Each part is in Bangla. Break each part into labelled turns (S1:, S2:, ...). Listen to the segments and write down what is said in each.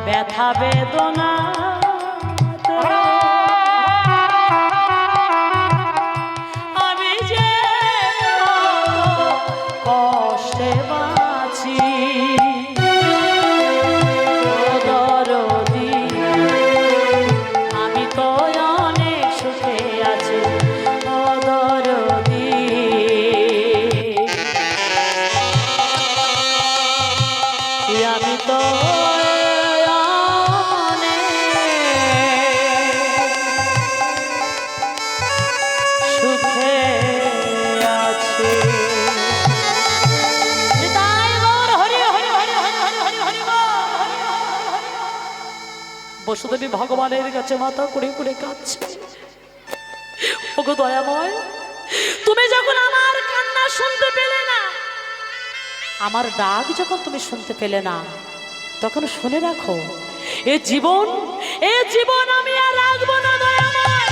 S1: ব্যথা বেদনা আমি যে কষ্টে বাঁচি দরদি আমি তো অনেক সুখে আছি দরদি আমি তো বসুদেবী ভগবানের কাছে মাথা করে করে কাঁদছে। ওগো দয়াময়, তুমি যখন আমার কান্না শুনতে পেলে না, আমার ডাক যখন তুমি শুনতে পেলে না, তখন শুনে রাখো এ জীবন আমি আর রাখবো না দয়াময়।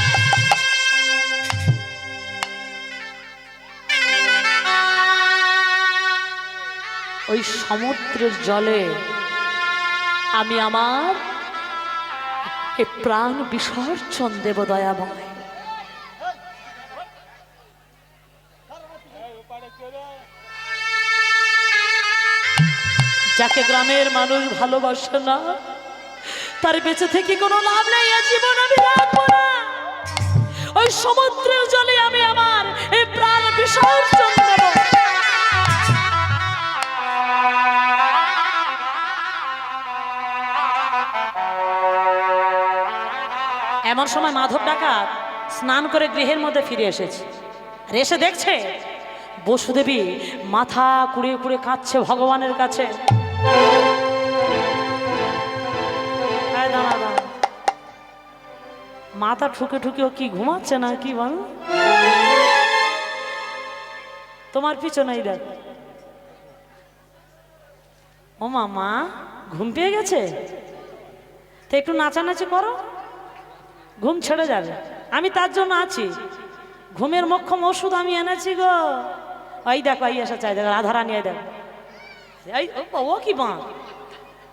S1: ওই সমুদ্রের জলে আমি আমার এ প্রাণ বিসর্জন দেব দয়াময়। যাকে গ্রামের মানুষ ভালোবাসে না, তার বেঁচে থেকে কোনো লাভ নেই, জীবন আমি রাখবো না। ওই সমুদ্রের জলে আমি আমার এই প্রাণ বিসর্জন দেব। এমন সময় মাধব ডাকাত স্নান করে গৃহের মধ্যে ফিরে এসেছে। আর এসে দেখছে বসুদেবী মাথা কুড়িয়ে কুড়িয়ে কাঁদছে ভগবানের কাছে। মাথা ঠুকে ঠুকে ও কি ঘুমাচ্ছে না কি বল? তোমার পিছনেই দেখ। ও মামা ঘুম পেয়ে গেছে, তো একটু নাচানাচি করো, ঘুম ছেড়ে যাবে। আমি তার জন্য আছি, ঘুমের মোক্ষম ওষুধ আমি এনেছি গো। ওই দেখো এই এসে চাই, দেখো রাধারানী, দেখো এই ও কি মা,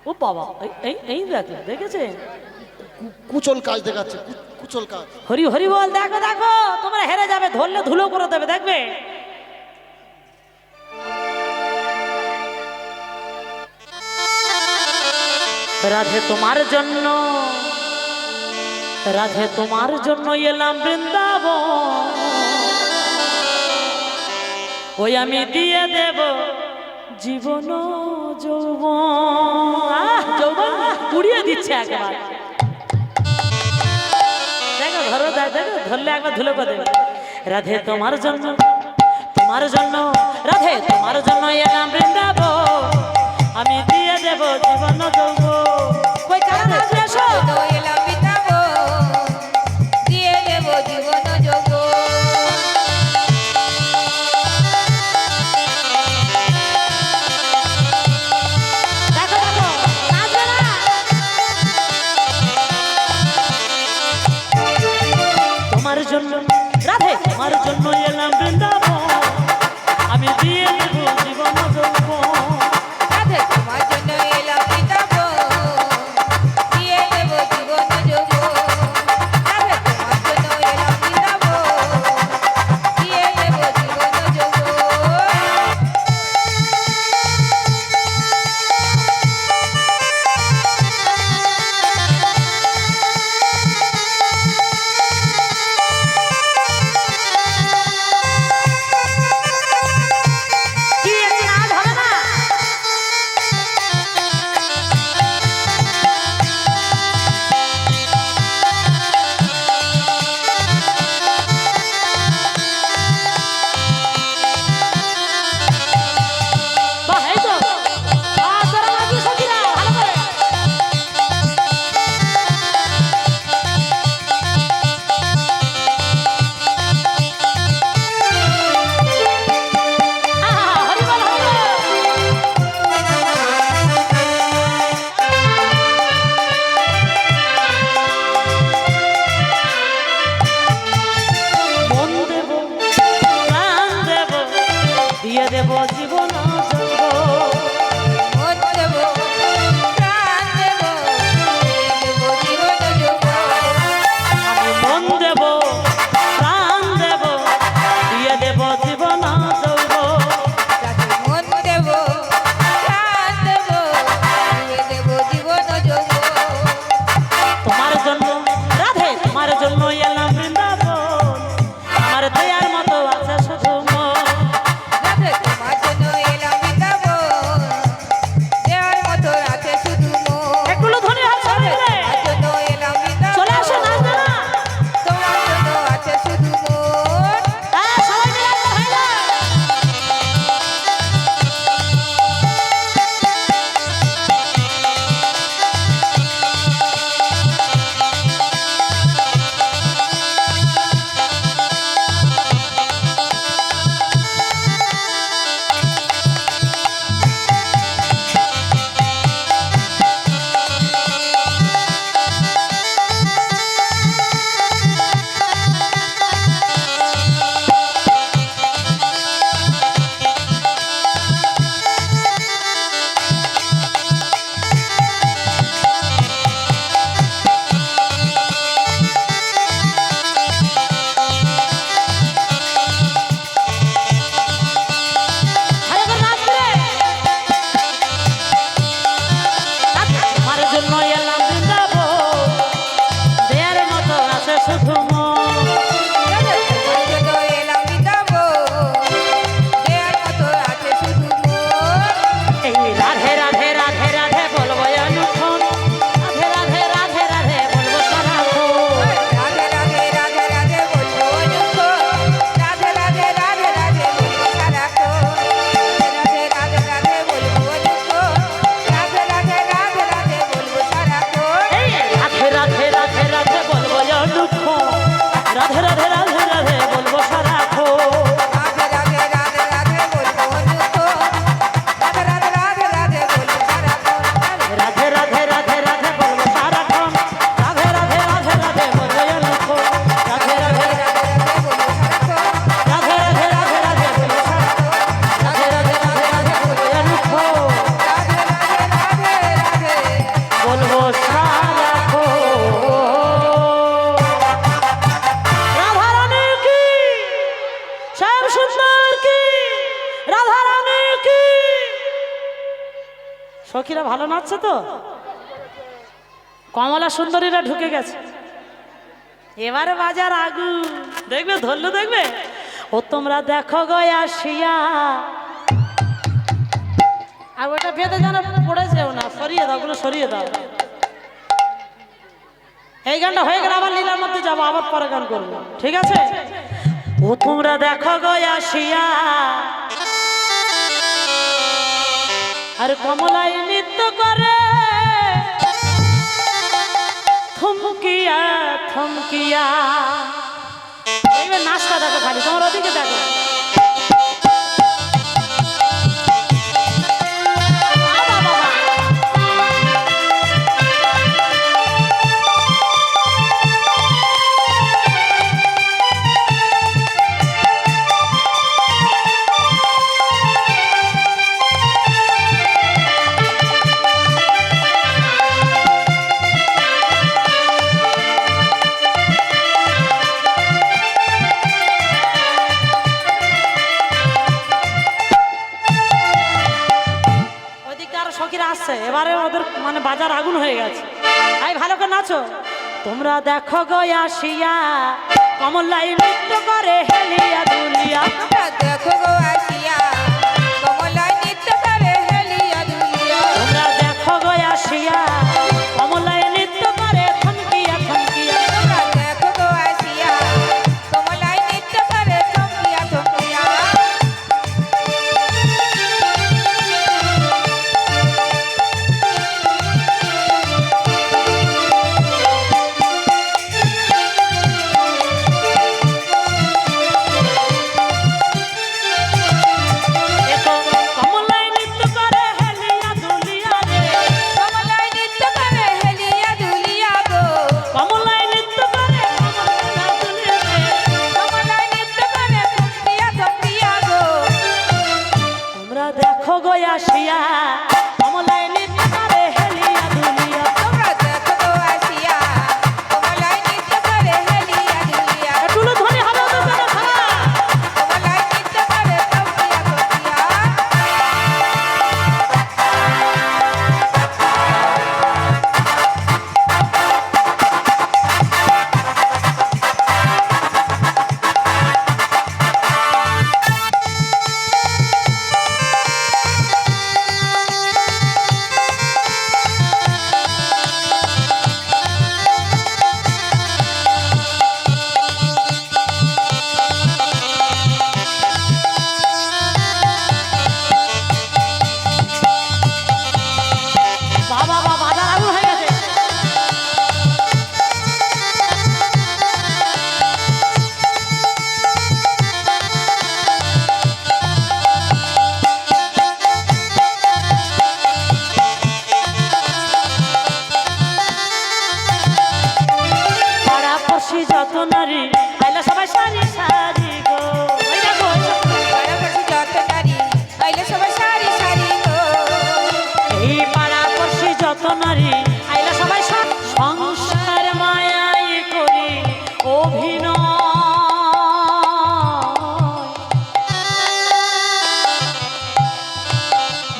S1: ও বাবা এই এই দেখো, দেখেছে
S2: কুচল কাজ দেখাচ্ছে, কুচল কাজ।
S1: হরি হরি বল। দেখো দেখো তোমরা হেরে যাবে, ধরলে ধুলো করে দেবে, দেখবে। রাধে তোমার জন্য, রাধে তোমার জন্য এলাম বৃন্দাবন, ওই আমি দিয়ে দেব জীবন যৌবন। যৌবন উড়িয়ে দিচ্ছে একবার। দেখো ধরো, দেখো ধরলে একবার ধুলো করে দেবে। রাধে তোমার জন্য, তোমার জন্য, রাধে তোমার জন্য এলাম বৃন্দাবন, আমি দিয়ে দেব জীবন যৌবন। কই কারণ আছে এসো
S3: এলাম বৃন্দাবন, দিয়ে দেব জীবন যৌবন।
S1: দেখো দেখো নাচবে না। তোমার জন্য রাধে তোমার জন্য এলাম বৃন্দাবন, আমি দিয়ে দেব জীবন যৌবন।
S3: রাধে তোমার জন্য এলাম বৃন্দাবন, দিয়ে দেব জীবন যৌবন। রাধে তোমার জন্য এলাম বৃন্দাবন, দিয়ে দেব জীবন যৌবন।
S1: কি আছে না ধরে সখীরা ভালো নাচছে তো, কমলা সুন্দরীরা ঢুকে গেছে। এবারে বাজার আগুন, দেখবে ধরলো, দেখবে। ও তোমরা দেখো গো আসিয়া, আর ওটা বেঁধে যেন পড়ে যেও না, সরিয়ে দাও, ওগুলো সরিয়ে দাও। এই গানটা হয়ে গেলে আবার লীলার মধ্যে যাবো, আবার পরে গান করবো, ঠিক আছে? ও তোমরা দেখো গো আসিয়া, আর কমলায় নৃত্য করে থমকিয়া থমকিয়া। এইবার নাচটা দেখো, খালি তোমার ওদিকে দেখো। এবারে ওদের মানে বাজার আগুন হয়ে গেছে। তাই ভালো করে নাচো। তোমরা দেখো গো আসিয়া, কমলাই নৃত্য করে হেলিয়া দুলিয়া।
S3: তোমরা দেখো গো আসিয়া, কমলায় নৃত্য করে হেলিয়া দুলিয়া।
S1: তোমরা দেখো গো আসিয়া, কমলাই নৃত্য করে থমকিয়া থমকিয়া।
S3: তোমরা দেখো গো আসিয়া, কমলায় নৃত্য করে থমকিয়া থমকিয়া।
S1: দেখো গো আসিয়া, কমলাই নৃত্য করে হেলিয়া দুলিয়া।
S3: তোমরা দেখো গো আসিয়া, কমলায় নৃত্য করে হেলিয়া দুলিয়া।
S1: টুলু ধ্বনি হবে ওদের জন্য খারাপ।
S3: কমলায় নৃত্য করে থমকিয়া থমকিয়া।
S1: বাবা বাবা, বাজার আগুন হয়ে গেছে। পাড়া পড়শি যত নারী আইলা সবাই সারি সারি গো। ওই দেখো,
S3: পাড়াপড়শি যত নারী আইলে সবাই সারি সারি গো।
S1: এই পাড়া পড়শি যত নারী আইলা সবাই সংসার মায়াই করি অভিনয়।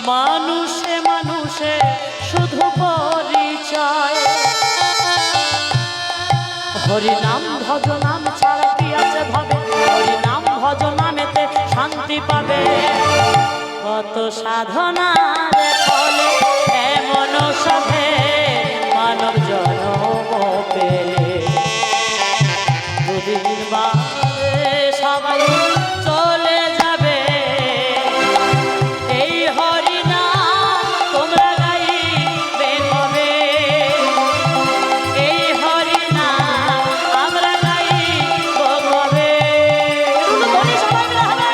S1: মানুষে মানুষে শুধু পরিচয়। হরি নাম ভজ নাম ছাড়া কি আছে ভাবে, হরি নাম ভজ নামেতে শান্তি পাবে। কত সাধনার ফলে এমন সাধে মানব জন্ম পেলে। দুদিন বাদে সবাই চলে যাবে। এই হরি নাম তোমরা গাইবে কবে? এই হরি নাম আমরা গাইব কবে? সবাই মিলে হবে।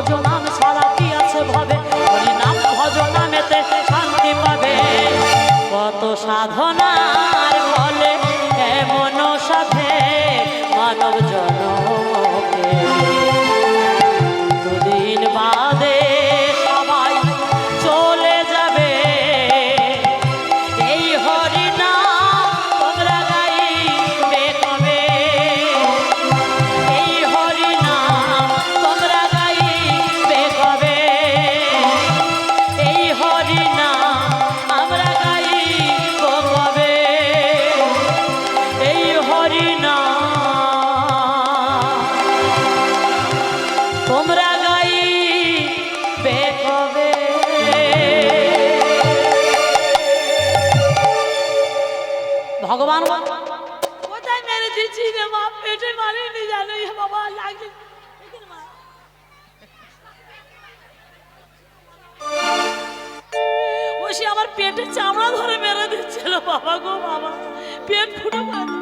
S1: ভজনাম ছাড়া কি আছে ভাবে, হরিনাম ভজনামেতে শান্তি পাবে। কত সাধনার ফলে এমন সাথে মানব জনমকে, দুদিন বাদে সবাই চলে যাবে। এই হরিনাম তোমরা গাইবে কবে, এই হরিনাম তোমরা গাইবে কবে, এই হরিনাম আমরা গাইব কবে, এই হরিনাম তোমরা গাইবে কবে। ভগবান কোথায় মেরে দিচ্ছি রে মা, পেটে মারিনি জানো বাবা, লাগছে বসে আমার পেটের চামড়া ধরে মেরে দিচ্ছিল বাবা গো বাবা, পেট ফুটো পারে।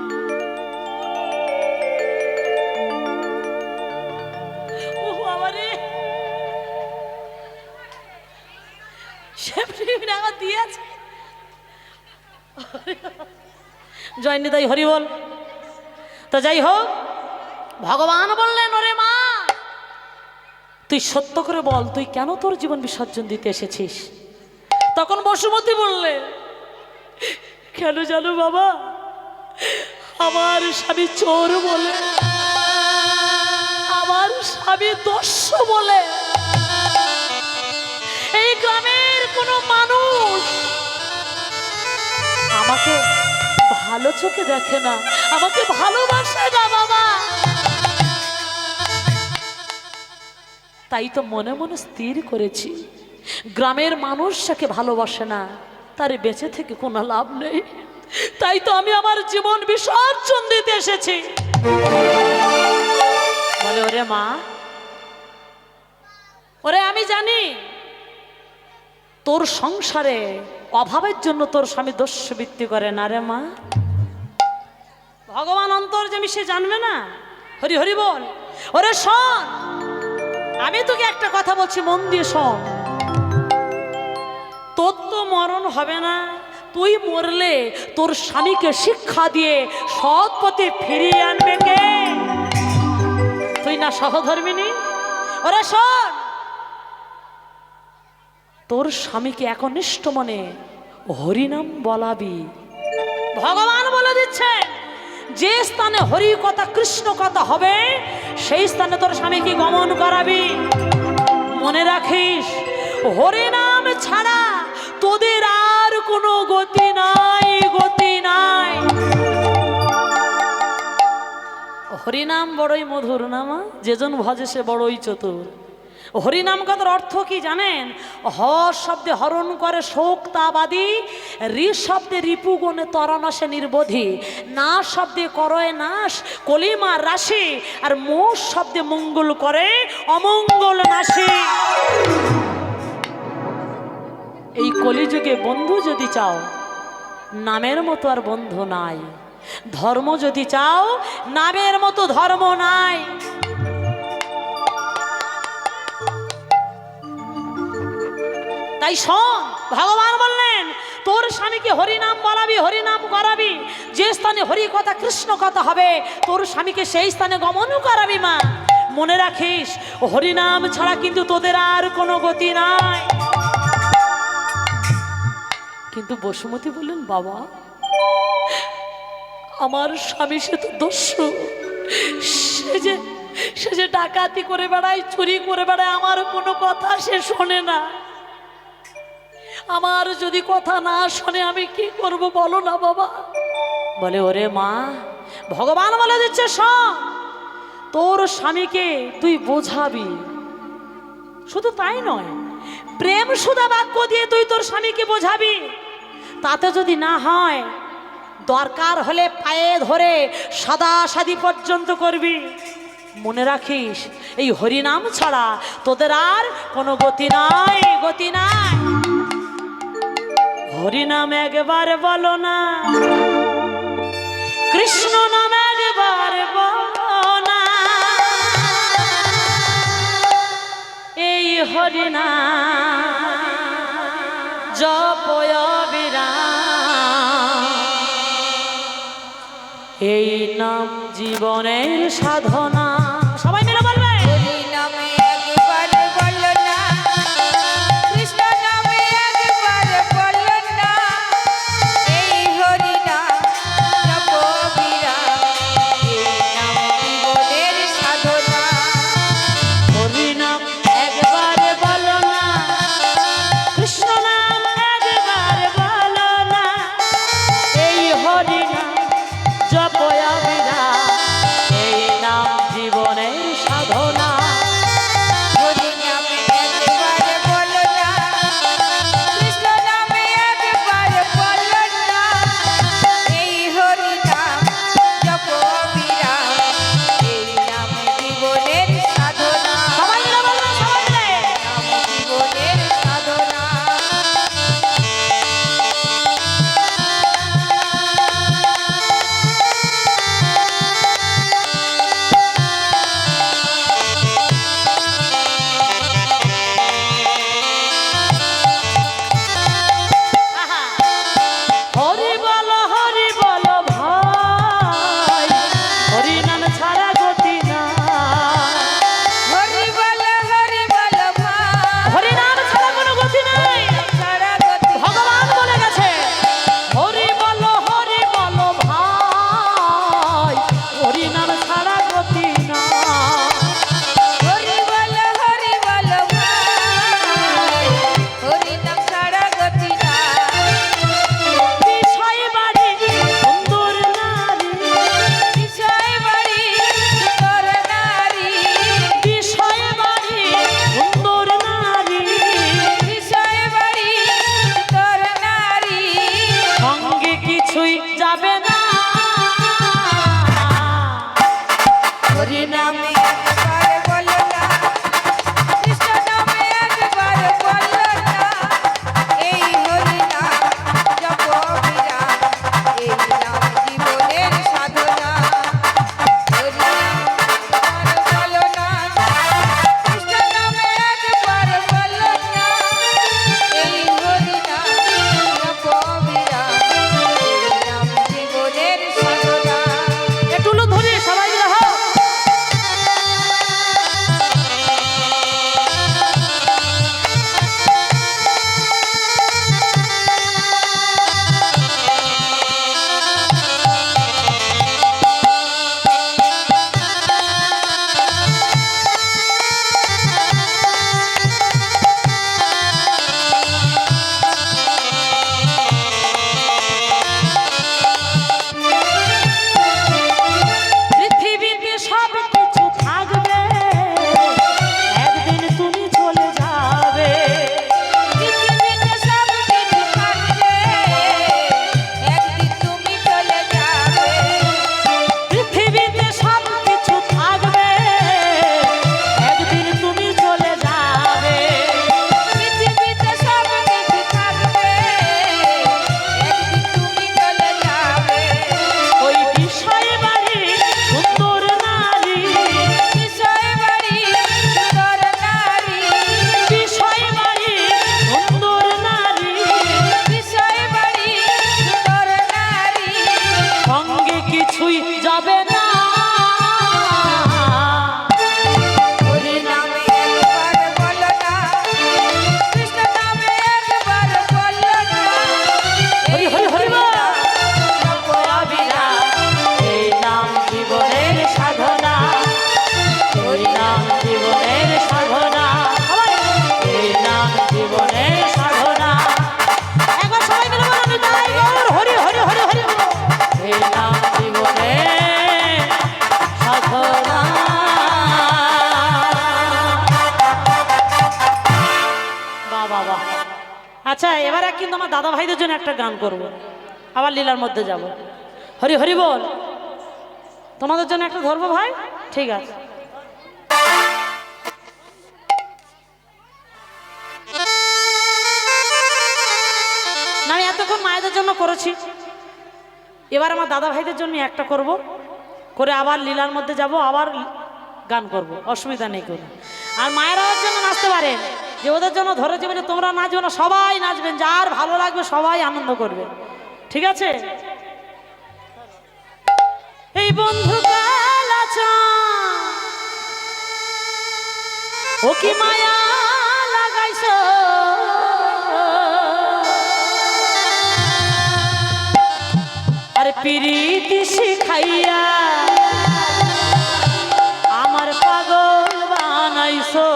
S1: ও বাবা রে, আমার দিয়েছে। জয় নিতাই হরি বল। তো যাই হোক, ভগবান বললেন ওরে মা তুই সত্য করে বল, তুই কেন তোর জীবন বিসর্জন দিতে এসেছিস? তখন বসুমতী বললে, কেন জানো বাবা, আমার স্বামী চোর বলে, আমার স্বামী দস্যু বলে এই গ্রামের কোনো মানুষ আমাকে ভালো চোখে দেখে না, আমাকে ভালোবাসে না বাবা। তাই তো মনে মনে স্থির করেছি, গ্রামের মানুষ যাকে ভালোবাসে না তার বেঁচে থেকে কোনো লাভ নেই। তাই তো আমি আমার জীবন বিসর্জন দিতে এসেছি। বলে ওরে মা, ওরে আমি জানি তোর সংসারে অভাবের জন্য তোর স্বামী দস্যুবৃত্তি করে না রে মা। ভগবান অন্তর্যামী, সে জানবে না? হরি হরি বল। ওরে শোন, আমি তোকে একটা কথা বলছি, মন দিয়ে শোন। তোর তো মরণ হবে না, তুই মরলে তোর স্বামীকে শিক্ষা দিয়ে সৎ পথে ফিরিয়ে আনবে কে? তুই না সহধর্মিনী? ওরে শোন, তোর স্বামীকে একনিষ্ঠ মনে হরিনাম বলাবি। ভগবান বলে দিচ্ছে, যে স্থানে হরি কথা কৃষ্ণ কথা হবে সেই স্থানে তোর স্বামীকে গমন করাবি। মনে রাখিস, হরিনাম ছাড়া তোদের আর কোনো গতি নাই, গতি নাই। হরিনাম বড়ই মধুর নামা, যেজন ভজে সে বড়ই চতুর। হরিনাম কথার অর্থ কি জানেন? হ শব্দে হরণ করে শোকতাবাদী, রি শব্দে রিপুগণে তরণাসে নির্বোধী, না শব্দে করয় নাশ কলিমার রাশি, আর মোষ শব্দে মঙ্গল করে অমঙ্গল নাশে। এই কলিযুগে বন্ধু যদি চাও, নামের মতো আর বন্ধু নাই। ধর্ম যদি চাও, নামের মতো ধর্ম নাই। তাই শোন, ভগবান বললেন তোর স্বামীকে হরিনাম বলাবি, হরিনাম করাবি। যে স্থানে হরি কথা কৃষ্ণ কথা হবে তোর স্বামীকে সেই স্থানে গমন করাবি মা। মনে রাখিস, হরিনাম ছাড়া কিন্তু তোদের আর কোনো গতি নাই। কিন্তু বসুমতী বললেন, বাবা আমার স্বামী সে তো দস্যু, সে যে ডাকাতি করে বেড়ায়, চুরি করে বেড়ায়, আমার কোনো কথা সে শোনে না। আমার যদি কথা না শোনে আমি কি করব বলো না বাবা। বলে ওরে মা, ভগবান বলে দিচ্ছে শোন, তোর স্বামীকে তুই বোঝাবি। শুধু তাই নয়, প্রেম সুধা বাক্য দিয়ে তুই তোর স্বামীকে বোঝাবি। তাতে যদি না হয়, দরকার হলে পায়ে ধরে সাদাসাদি পর্যন্ত করবি। মনে রাখিস, এই হরিনাম ছাড়া তোদের আর কোনো গতি নাই, গতি নাই। হরিনাম একবার বলো না, কৃষ্ণ নাম একবার বলো না, হরি নাম জপয় বিরাম, এই নাম জীবনের সাধনা। সবাই মিলে বলবে
S3: হরি নামে একবার বলো না, কৃষ্ণ নামে একবার বলো না, এই হরি নাম জপ বিরাম, এই নাম জীবনের সাধনা।
S1: হরি নাম একবার বলো না, কৃষ্ণ নাম একবার বলো না, এই হরি নাম জপয় বিরাম, এই নাম জীবনের সাধনা।
S3: হরি নামে একবার বলো না, কৃষ্ণ নামে একবার বলো না, এই হরি নাম জপ বিরাম, এই নাম জীবনের সাধনা।
S1: সবাই মিলে বলবে, সবাই মিলে।
S3: নাম জীবনের সাধনা।
S1: আহা। হরি বলো ভাই, হরি নাম ছাড়া গতি না।
S3: হরি বলো ভাই,
S1: হরি নাম ছাড়া কোনো গতি নাই।
S3: সারা গতি
S1: ভগবান বলে গেছে, হরি বলো ভাই, হরি নাম ছাড়া গতি না।
S3: হরি বলো ভাই, হরি নাম সারা গতি না।
S1: বিষয় বাড়ি সুন্দর নারী,
S3: বিষয় বাড়ি সুন্দর নারী,
S1: বিষয় বাড়ি সুন্দর নারী,
S3: বিষয় বাড়ি সুন্দর নারী,
S1: সঙ্গে কিছুই যাবে না।
S3: হরি নামে একবার বলো না, কৃষ্ণ নামে একবার বলো না, এই হরি নাম জপ বিরাম, এই নাম জীবনের সাধনা। হরি নাম একবার বলো না, কৃষ্ণ নামে একবার বলো না, এই হরি নাম জপ বিরাম, এই নাম জীবনের সাধনা।
S1: একটু ধরে সবাই মিলে হও। পৃথিবীতে সব কিছু থাকবে, একদিন তুমি চলে যাবে।
S3: পৃথিবীতে সব কিছু থাকবে, একদিন তুমি চলে যাবে।
S1: পৃথিবীতে সব কিছু থাকবে, একদিন তুমি চলে যাবে।
S3: পৃথিবীতে সব কিছু থাকবে, একদিন তুমি চলে যাবে।
S1: ওই বিষয় বাড়ি সুন্দর নারী,
S3: বিষয় বাড়ি সুন্দর নারী,
S1: বিষয় বাড়ি সুন্দর নারী,
S3: বিষয় বাড়ি সুন্দর নারী,
S1: সঙ্গে কিছুই যাবে না।
S3: হরি নামে একবার বলো না, কৃষ্ণ নামে একবার বলো না,
S1: হরি হরি হরি বল।
S3: জপ বিরাম,
S1: এই নাম জীবনের সাধনা, এই নাম জীবনের সাধনা, এই নাম জীবনের সাধনা। একবার সবাই মিলে বলো, নিতাই গৌর হরি হরি হরি হরি বল। এই নাম জীবনের সাধনা। বাহ বাহ বাহ। আচ্ছা, এবারে কিন্তু আমার দাদা ভাইদের জন্য একটা গান করব, আবার লীলার মধ্যে যাব। হরি হরি বল। তোমাদের জন্য একটা ধরবো ভাই, ঠিক আছে। না, আমি এতক্ষণ মায়েদের জন্য করেছি, এবার আমার দাদা ভাইদের জন্য একটা করব, করে আবার লীলার মধ্যে যাব, আবার গান করব, অসুবিধা নেই কোনো। আর মায়েরাও জন্য নাচতে পারেন, যে ওদের জন্য ধরেছে বলে তোমরা নাচবে না, সবাই নাচবেন, যার ভালো লাগবে সবাই আনন্দ করবে, ঠিক আছে? এই বন্ধু কালাচা ও কি মায়া লাগাইছ, আরে পিরিতি শিখাইয়া আমার পাগল বানাইছো।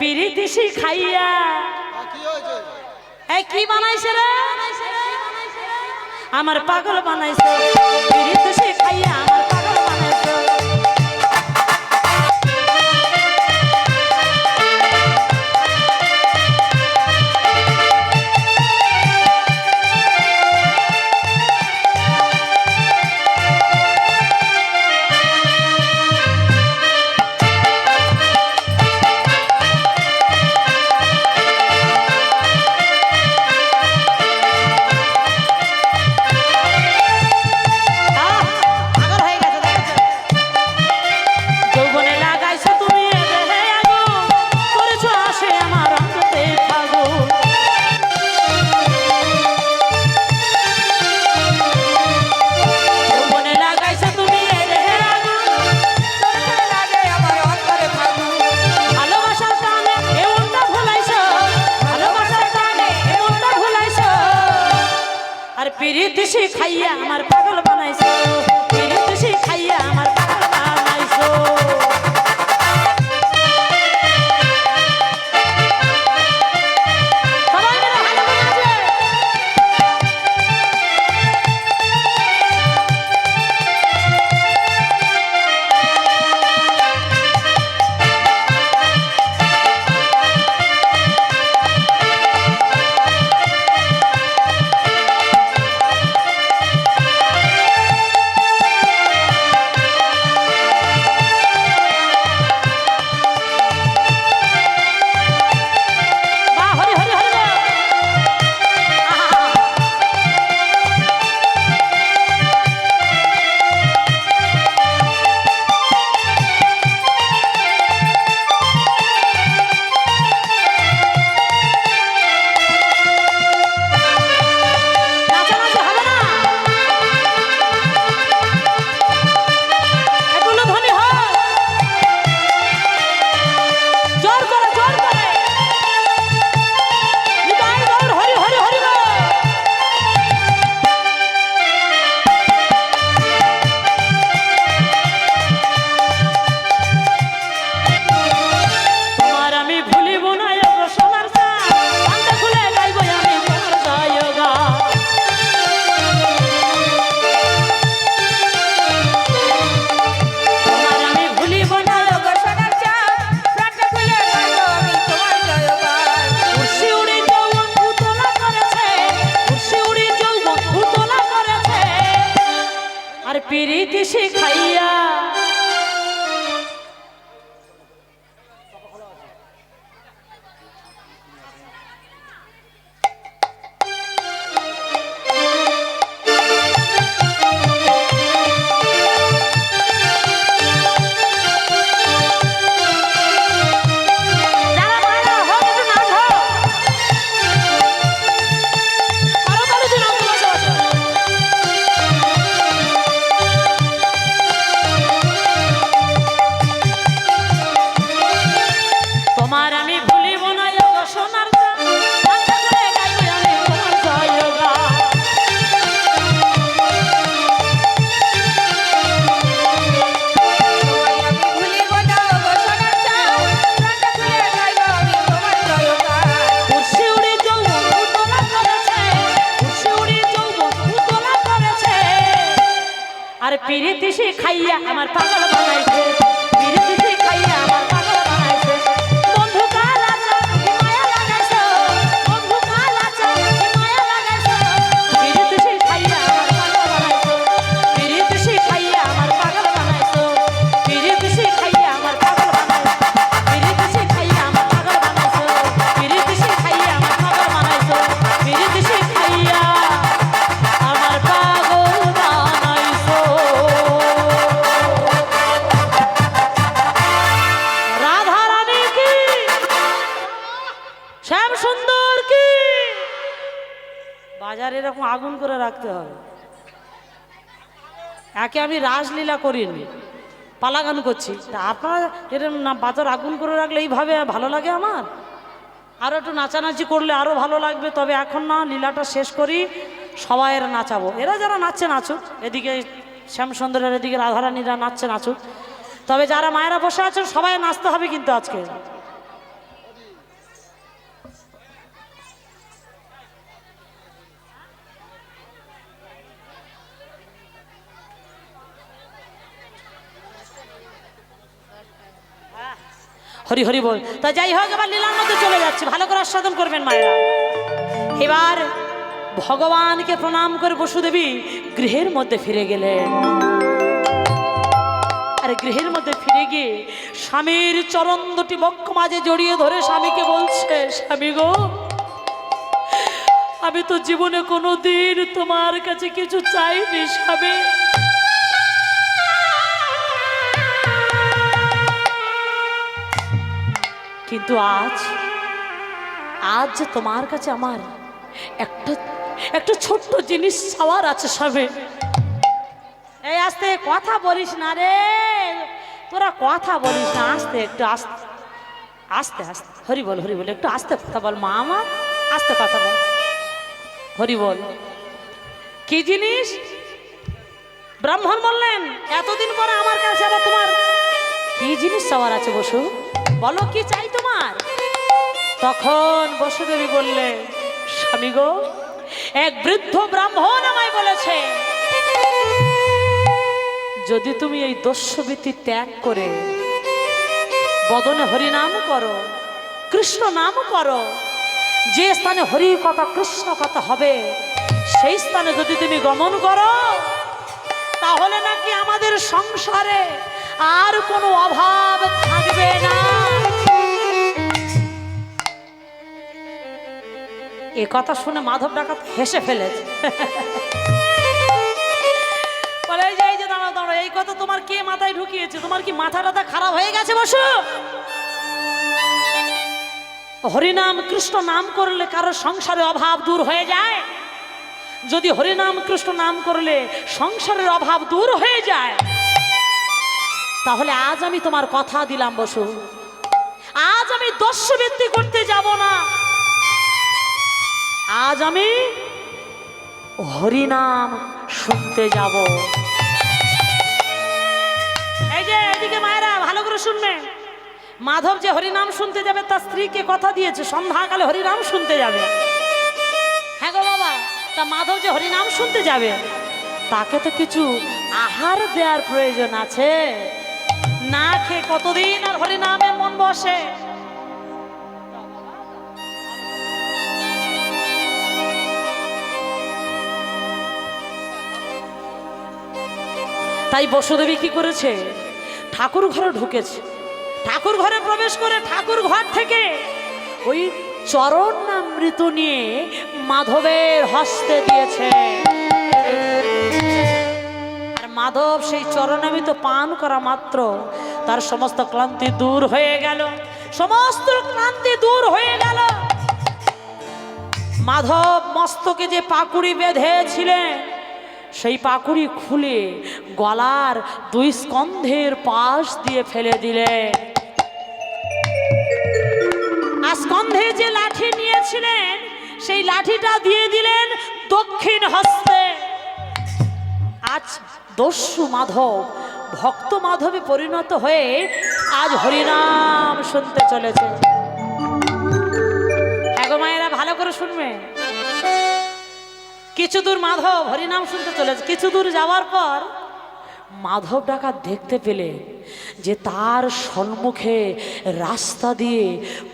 S1: পিরিতি শিখাইয়া
S2: কি হয়েছে?
S1: এই কি বানাইছে রে, আমার পাগল বানাইছে, পিরিতি শিখাইয়া আমার পাগল বানাইছে। পিরিতি শিখাইয়া আমার পাগল বানাইছো, পিরিতি শিখাইয়া আমার পাগল বানাইছো। সবাই মিলে ভালো করে নাচবে। পিরিতি শিখাইয়া সে খাইয়া আমার পাগল বানাইছে, বিড়িতে সে খাইয়া আমার পাগল বানাইছে। বন্ধু কালাচা কি মায়া লাগাইছো, বন্ধু কালাচা কি মায়া লাগাইছো, বিড়িতে সে খাইয়া আমার পাগল বানাইছো, বিড়িতে সে খাইয়া আমার পাগল বানাইছো, বিড়িতে সে খাইয়া আমার পাগল বানাইছো, বিড়িতে সে খাইয়া আমার পাগল বানাইছো, বিড়িতে সে খাইয়া আমার পাগল বানাইছো, বিড়িতে সে খাইয়া আমার পাগল বানাইছো। রাধা রানী কি, শ্যাম সুন্দর কি, বাজারে এরকম আগুন করে রাখতে হবে। একে আমি রাসলীলা করিনি, পালাগান করছি, তা আপনারা এরকম না বাজার আগুন করে রাখলে এইভাবে ভালো লাগে আমার? আরও একটু নাচানাচি করলে আরও ভালো লাগবে। তবে এখন না, লীলাটা শেষ করি, সবাই এরা নাচাবো। এরা যারা নাচছে নাচুক, এদিকে শ্যামসুন্দরের, এদিকে রাধারানীরা নাচছে নাচুক। তবে যারা মায়েরা বসে আছেন সবাই নাচতে হবে কিন্তু আজকে। হরি হরি বল। তা যাই হোক, এবার লীলার মধ্যে চলে যাচ্ছে, ভালো করে আস্বাদন করবেন মায়েরা। এবার ভগবানকে প্রণাম করে বসুদেবী গৃহের মধ্যে ফিরে গেলেন। আর গৃহের মধ্যে ফিরে গিয়ে স্বামীর চরণ দুটি বক্ষ মাঝে জড়িয়ে ধরে স্বামীকে বলছে, স্বামী গো, আমি তো জীবনে কোনোদিন তোমার কাছে কিছু চাইনি স্বামী, কিন্তু আজ আজ যে তোমার কাছে আমার একটা একটা ছোট্ট জিনিস চাওয়ার আছে স্বামী। এই আস্তে কথা বলিস না রে, তোরা কথা বলিস না, আস্তে একটু আস্তে আস্তে আস্তে হরি বল, হরি বল, একটু আস্তে কথা বল মা আমার, আস্তে কথা বল, হরি বল। কি জিনিস? ব্রাহ্মণ বললেন, এতদিন পরে আমার কাছে আবার তোমার কি জিনিস চাওয়ার আছে বসু, বলো কি চাই তোমার? তখন বসুদেবী বললে, স্বামী গো, এক বৃদ্ধ ব্রাহ্মণ আমায় বলেছে, যদি তুমি এই দস্যুবৃত্তি ত্যাগ করে বদনে হরি নাম করো, কৃষ্ণ নাম করো, যে স্থানে হরি কথা কৃষ্ণ কথা হবে সেই স্থানে যদি তুমি গমন করো, তাহলে নাকি আমাদের সংসারে আর কোনো অভাব থাকবে না। এ কথা শুনে মাধব ডাকাত হেসে ফেলেছে, বলে এই যে দাঁড়াও দাঁড়াও, এই কথা তোমার কে মাথায় ঢুকিয়েছে? তোমার কি মাথা টাথা খারাপ হয়ে গেছে? বসো। হরিনাম কৃষ্ণ নাম করলে কারো সংসারে অভাব দূর হয়ে যায়? যদি হরিনাম কৃষ্ণ নাম করলে সংসারের অভাব দূর হয়ে যায়, তাহলে আজ আমি তোমার কথা দিলাম বসু, আজ আমি দস্যুবৃত্তি করতে যাব না, আজ আমি হরিনাম শুনতে যাব। এই যে এদিকে মায়েরা ভালো করে শুনবে, মাধব যে হরিনাম শুনতে যাবে তার স্ত্রীকে কথা দিয়েছে সন্ধ্যাকালে হরিনাম শুনতে যাবে। হ্যাঁ গো বাবা, তা মাধব যে হরিনাম শুনতে যাবে তাকে তো কিছু আহার দেওয়ার প্রয়োজন আছে, না খেয়ে কতদিন আর হরিনামে মন বসে? তাই বসুদেবী কি করেছে, ঠাকুর ঘরে ঢুকেছে, ঠাকুর ঘরে প্রবেশ করে ঠাকুর ঘর থেকে ওই চরণামৃত নিয়ে মাধবের হস্তে দিয়েছে। আর মাধব সেই চরণামৃত পান করা মাত্র তার সমস্ত ক্লান্তি দূর হয়ে গেল, সমস্ত ক্লান্তি দূর হয়ে গেল। মাধব মস্তকে যে পাকুড়ি বেঁধেছিলেন সেই পাকুড়ি খুলে গলার দুই স্কন্ধের পাশ দিয়ে ফেলে দিলেন। আর স্কন্ধে যে লাঠি নিয়েছিলেন সেই লাঠিটা দিয়ে দিলেন দক্ষিণ হস্তে। আজ দস্যু মাধব ভক্ত মাধবে পরিণত হয়ে আজ হরিনাম শুনতে চলেছে। হ্যাঁ গো মায়েরা ভালো করে শুনবে, কিছু দূর মাধব হরিনাম শুনতে চলেছে, কিছু দূর যাওয়ার পর মাধব ডাকাত দেখতে পেলে যে তার সম্মুখে রাস্তা দিয়ে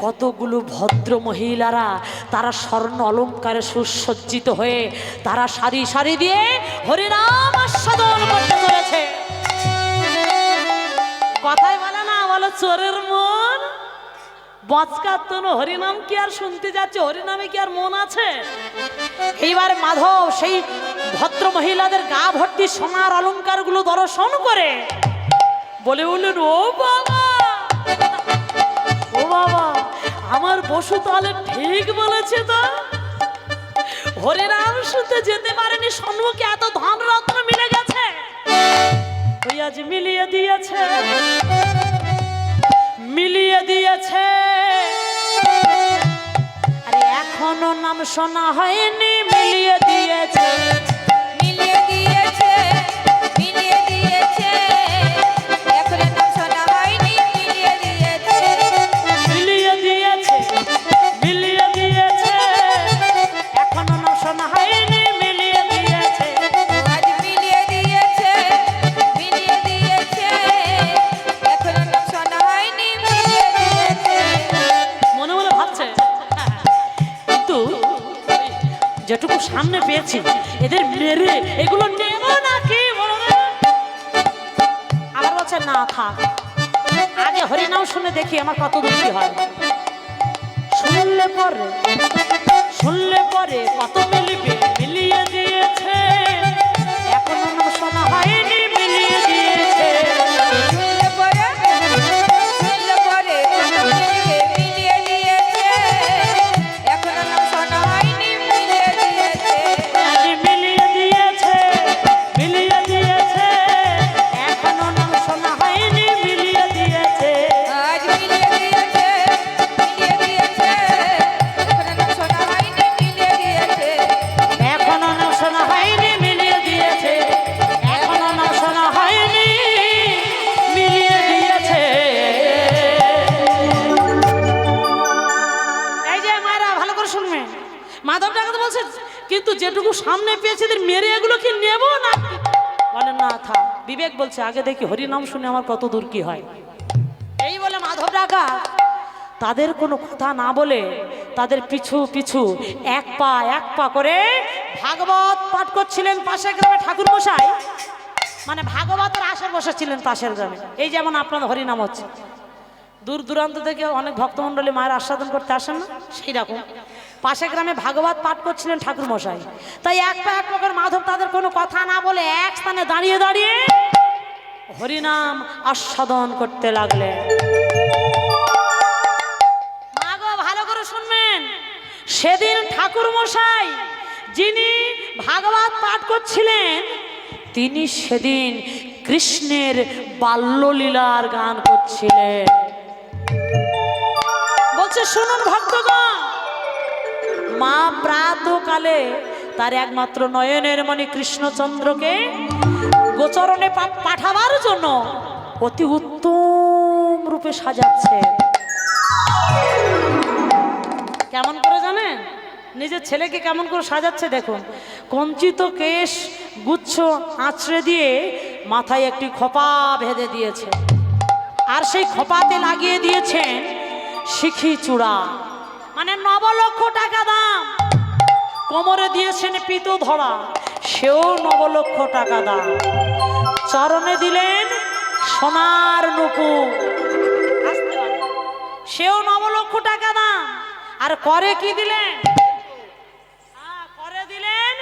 S1: কতগুলো ভদ্র মহিলারা তারা স্বর্ণ অলঙ্কারে সুসজ্জিত হয়ে তারা সারি সারি দিয়ে হরিনাম আস্বাদন করতে চলেছে। কথাই বলে না, বলো চোরের মন বচকার তনু, হরিনাম কি আর শুনতে যাচ্ছে, হরিনামে কি আর মন আছে? এইবার মাধব সেই ভদ্র মহিলাদের গা ভর্তি সোনার অলংকার গুলো দর্শন করে বলে বললেন, ও বাবা, ও বাবা, আমার বসু তাহলে ঠিক বলেছে তো, হরিনাম শুনতে যেতে পারেনি, সম্মুখে এত ধন রত্ন মিলে গেছে, ওই আজ মিলিয়ে দিয়েছে, মিলিয়ে দিয়েছে। আরে এখনো নাম শোনা হয়নি, মিলিয়ে দিয়েছে,
S3: মিলিয়ে দিয়েছে, মিলিয়ে দিয়েছে, এখনো নাম শোনা হয়নি, মিলিয়ে দিয়েছে,
S1: মিলিয়ে দিয়েছে, মিলিয়ে দিয়েছে, এখনো নাম শোনা হয়নি, মিলিয়ে দিয়েছে।
S3: আজ মিলিয়ে দিয়েছে, মিলিয়ে দিয়েছে, এখনো নাম শোনা হয়নি, মিলিয়ে দিয়েছে।
S1: মনে মনে ভাবছে, কিন্তু যেটুকু সামনে পেয়েছি এদের মেরে এগুলো নেব নাকি, আবার বলছে না থাক, আগে হরিনাম শুনে দেখি আমার কত দূর কি হয়। শুনলে পরে, শুনলে পরে কত মিলবে, মিলিয়ে দিয়েছে, এখনো নাম শোনা হয়নি, মিলিয়ে দিয়েছে।
S3: শুনলে পরে, শুনলে পরে কত মিলবে, মিলিয়ে দিয়েছে, এখনো নাম শোনা হয়নি, মিলিয়ে দিয়েছে।
S1: আজ মিলিয়ে দিয়েছে, মিলিয়ে দিয়েছে, এখনো নাম শোনা হয়নি, মিলিয়ে দিয়েছে।
S3: আজ মিলিয়ে দিয়েছে, মিলিয়ে দিয়েছে, এখনো নাম শোনা হয়নি, মিলিয়ে দিয়েছে।
S1: এখনো নাম শোনা হয়নি, মিলিয়ে দিয়েছে, এখনো নাম শোনা হয়নি, মিলিয়ে দিয়েছে। এই যে মায়েরা ভালো করে শুনবে, মাধব ডাকাত বলছে কিন্তু যেটুকু সামনে পেয়েছে এদের মেরে এগুলো কি নেব না, বলেন না থাক, বিবেক বলছে আগে দেখি হরিনাম শুনে আমার কত দূর কি হয়। এই বলে মাধব ডাকাত তাদের কোনো কথা না বলে তাদের পিছু পিছু এক পা করে ভাগবত পাঠ করছিলেন পাশের গ্রামে ঠাকুর মশাই, মানে ভাগবতের আসর বসেছিলেন পাশের গ্রামে। এই যেমন আপনাদের হরিনাম হচ্ছে, দূর দূরান্ত থেকে অনেক ভক্তমণ্ডলী মায়ের আস্বাদন করতে আসেন না, সেই রকম পাশের গ্রামে ভাগবত পাঠ করছিলেন ঠাকুর মশাই। তাই এক পা করে মাধব তাদের কোনো কথা না বলে এক স্থানে দাঁড়িয়ে দাঁড়িয়ে হরিনাম আস্বাদন করতে লাগলেন। মাগো ভালো করে শুনবেন, সেদিন ঠাকুর মশাই যিনি ভাগবত পাঠ করছিলেন তিনি সেদিন কৃষ্ণের বাল্যলীলার গান করছিলেন। বলছে শুনুন ভক্তগণ, মা প্রাতকালে তার একমাত্র নয়নের মণি কৃষ্ণচন্দ্রকে গোচরণে পাঠাবার জন্য অতি উত্তম রূপে সাজাচ্ছে। কেমন করে জানেন? নিজের ছেলেকে কেমন করে সাজাচ্ছে দেখুন। কঞ্চিত কেশ গুচ্ছ আঁচড়ে দিয়ে মাথায় একটি খোপা বেঁধে দিয়েছে, আর সেই খোপাতে লাগিয়ে দিয়েছেন শিখি চূড়া, মানে 9 লক্ষ টাকা দাম। কোমরে দিয়েছেন পিত ধরা, সেও 9 লক্ষ টাকা দাম। চরণে দিলেন সোনার নুপুর, সেও 9 লক্ষ টাকা দাম। আর করে কি দিলেন? করে দিলেন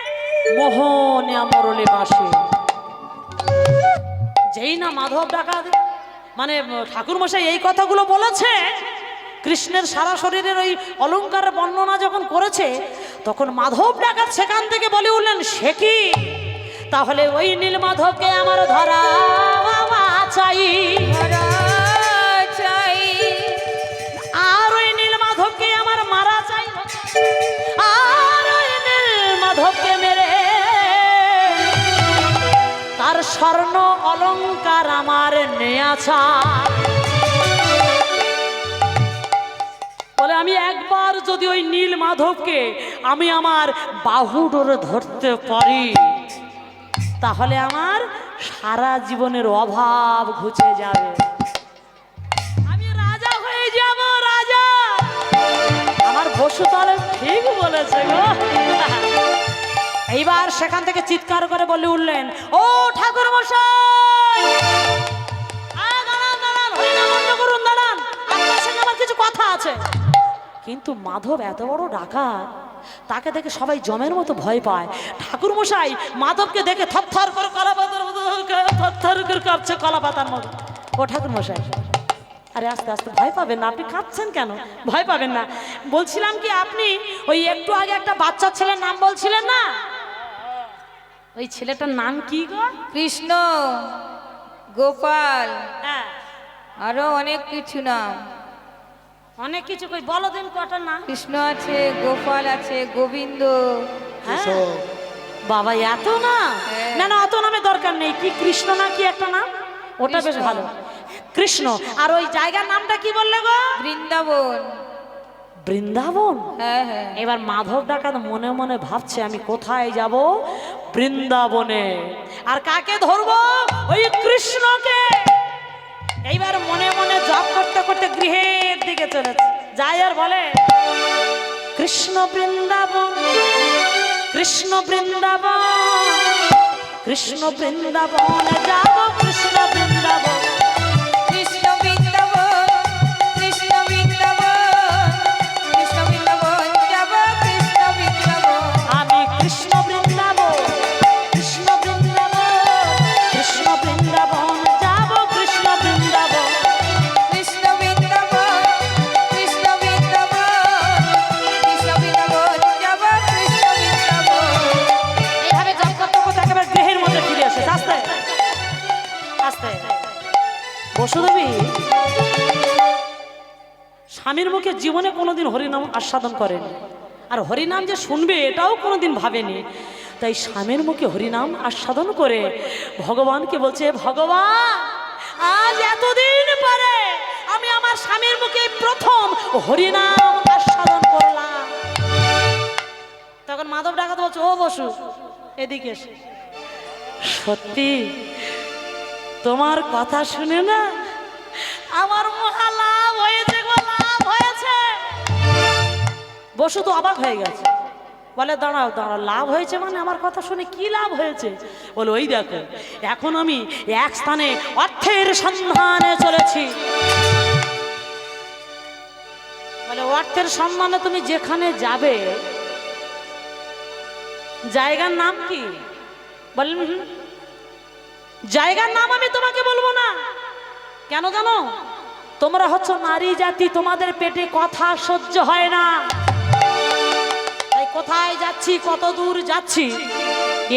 S1: মোহনিয়া মুরলী বাঁশি। যেই না মাধব ডাকাত মানে ঠাকুর মশাই এই কথাগুলো বলেছে, কৃষ্ণের সারা শরীরের ওই অলংকার বর্ণনা যখন করেছে, তখন মাধব ডাকাত সেখান থেকে বলে উঠলেন, সে কি? তাহলে ওই নীল মাধবকে আমার ধরা চাই,
S3: চাই,
S1: আর ওই নীল মাধবকে আমার মারা চাই, আর ওই নীল মাধবকে মেরে তার স্বর্ণ অলংকার আমার নেয়া চাই। বলে আমি একবার যদি ওই নীল মাধবকে আমি আমার বাহু ডোরে ধরতে পারি, তাহলে আমার সারা জীবনের অভাব ঘুচে যাবে। আমি রাজা হয়ে যাব, রাজা। আমার বসুতলে ঠিক বলেছে গো। এইবার সেখান থেকে চিৎকার করে বলে উঠলেন, ও ঠাকুর মশাই, দাঁড়ান দাঁড়ান, হরিনাম বন্ধ করুন, দাঁড়ান, আপনার সঙ্গে আমার কিছু কথা আছে। কিন্তু মাধব এত বড় ডাকাত, তাকে দেখে সবাই জমের মতো ভয় পায়। ঠাকুর মশাই মাধবকে দেখে থরথর করে কলা পাতার মতো, থরথর করে কাঁপছে কলা পাতার মতো। ও ঠাকুর মশাই, আরে আস্তে আস্তে, ভয় পাবেন না, আপনি কাঁদছেন কেন? ভয় পাবেন না। বলছিলাম কি, আপনি ওই একটু আগে একটা বাচ্চা ছেলের নাম বলছিলেন না, ওই ছেলেটার নাম কি গো?
S3: কৃষ্ণ, গোপাল,
S1: হ্যাঁ,
S3: আরো অনেক কিছু নাম।
S1: অনেক কিছু, কই বলো দিন কটা নাম।
S3: কৃষ্ণ আছে, গোপাল আছে, গোবিন্দ।
S1: হ্যাঁ
S2: এসব
S1: বাবা, এত না?
S3: হ্যাঁ।
S1: না না, অত নামে দরকার নেই। কি কৃষ্ণ না কি একটা নাম, ওটা বেশ
S3: কৃষ্ণ।
S1: ভালো, কৃষ্ণ। আর ওই জায়গার নামটা কি বললে গো?
S3: বৃন্দাবন।
S1: বৃন্দাবন।
S3: হ্যাঁ হ্যাঁ।
S1: এবার মাধব ডাকাত মনে মনে ভাবছে, আমি কোথায় যাব? বৃন্দাবনে। আর কাকে ধরবো? ওই কৃষ্ণকে। এইবার মনে মনে জপ করতে করতে গৃহের দিকে চলেছে। যাই আর বলে, কৃষ্ণ বৃন্দাবন, কৃষ্ণ বৃন্দাবন, কৃষ্ণ বৃন্দাবন যাব, কৃষ্ণ বৃন্দাবন।
S3: কৃষ্ণ বৃন্দাবন, কৃষ্ণ বৃন্দাবন, কৃষ্ণ বৃন্দাবন যাব, কৃষ্ণ বৃন্দাবন।
S1: আমি কৃষ্ণ বৃন্দাবন, কৃষ্ণ বৃন্দাবন, কৃষ্ণ বৃন্দাবন যাব, কৃষ্ণ বৃন্দাবন।
S3: কৃষ্ণ বৃন্দাবন, কৃষ্ণ বৃন্দাবন, কৃষ্ণ বৃন্দাবন যাব, কৃষ্ণ বৃন্দাবন।
S1: এইভাবে জপ করতে করতে একেবারে গৃহের মধ্যে ফিরে আসে। আস্তে আস্তে। বসুদেবী স্বামীর মুখে জীবনে কোনোদিন হরিনাম আস্বাদন করেনি, আর হরিনাম যে শুনবে এটাও কোনোদিন ভাবেনি। তাই স্বামীর মুখে হরিনাম আস্বাদন করে ভগবানকে বলছে, ভগবান, আজ এতদিন পরে আমি আমার স্বামীর মুখে প্রথম হরিনাম আস্বাদন করলাম। তখন মাধব ডাকাত বলছে, ও বসু, এদিকে এসে, সত্যি তোমার কথা শুনে না আমার মহা লাভ হয়েছে গো, লাভ হয়েছে। বসু তো অবাক হয়ে গেছে, বলে, দাঁড়াও দাঁড়াও, লাভ হয়েছে মানে? আমার কথা শুনে কি লাভ হয়েছে? বলে, ওই দেখো, এখন আমি এক স্থানে অর্থের সন্ধানে চলেছি। বলে, অর্থের সন্ধানে তুমি যেখানে যাবে জায়গার নাম কি? বললেন, জায়গার নাম আমি তোমাকে বলবো না। কেন জানো? তোমরা হচ্ছে নারী জাতি, তোমাদের পেটে কথা সহ্য হয় না। তাই কোথায় যাচ্ছি, কত দূর যাচ্ছি,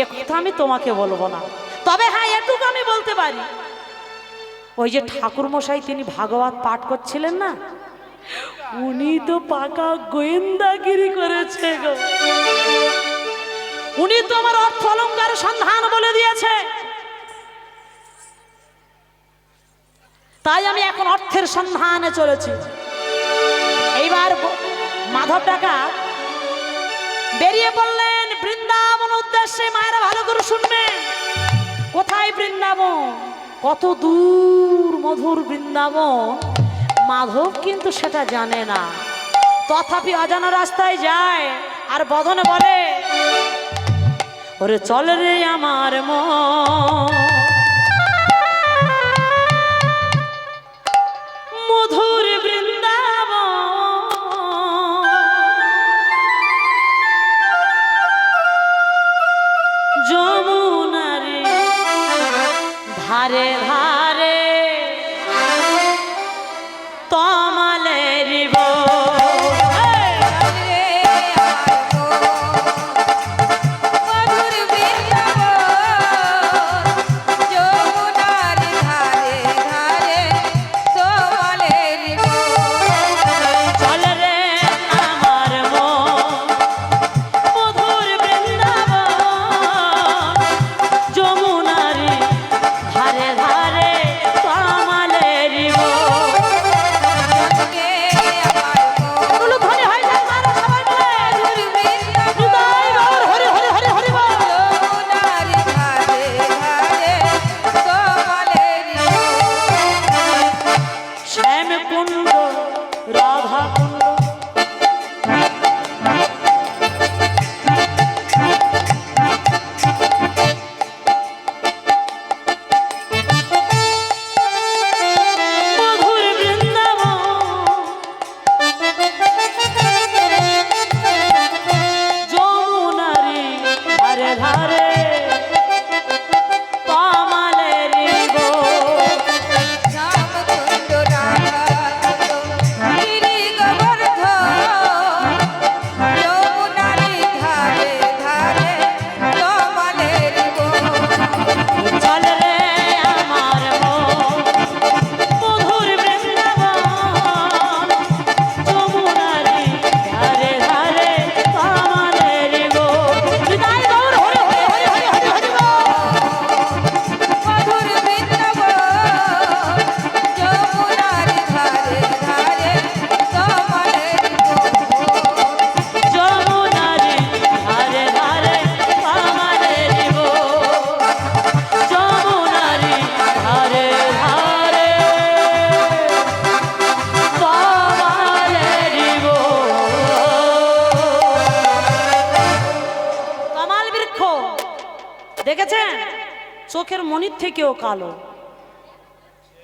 S1: এ কথা আমি তোমাকে বলবো না। তবে হ্যাঁ, এটুকু আমি বলতে পারি, ওই যে ঠাকুর মশাই তিনি ভাগবত পাঠ করছিলেন না, উনি তো পাকা গোয়েন্দাগিরি করেছে গো। উনি তো আমার অর্থ অলঙ্কার সন্ধান বলে দিয়েছে। তাই আমি এখন অর্থের সন্ধানে চলেছি। এইবার মাধব ডাকাত বেরিয়ে পড়লেন বৃন্দাবন উদ্দেশ্যে। মায়েরা ভালো করে শুনবে, কোথায় বৃন্দাবন, কত দূর মধুর বৃন্দাবন, মাধব কিন্তু সেটা জানে না। তথাপি অজানা রাস্তায় যায় আর বদনে বলে, ওরে চল রে আমার মন, মধুর বৃন্দাবন, যমুনারে ধারে ধারে তমালের
S3: মধুর বৃন্দাবন,
S1: চোখের মনির থেকেও কালো।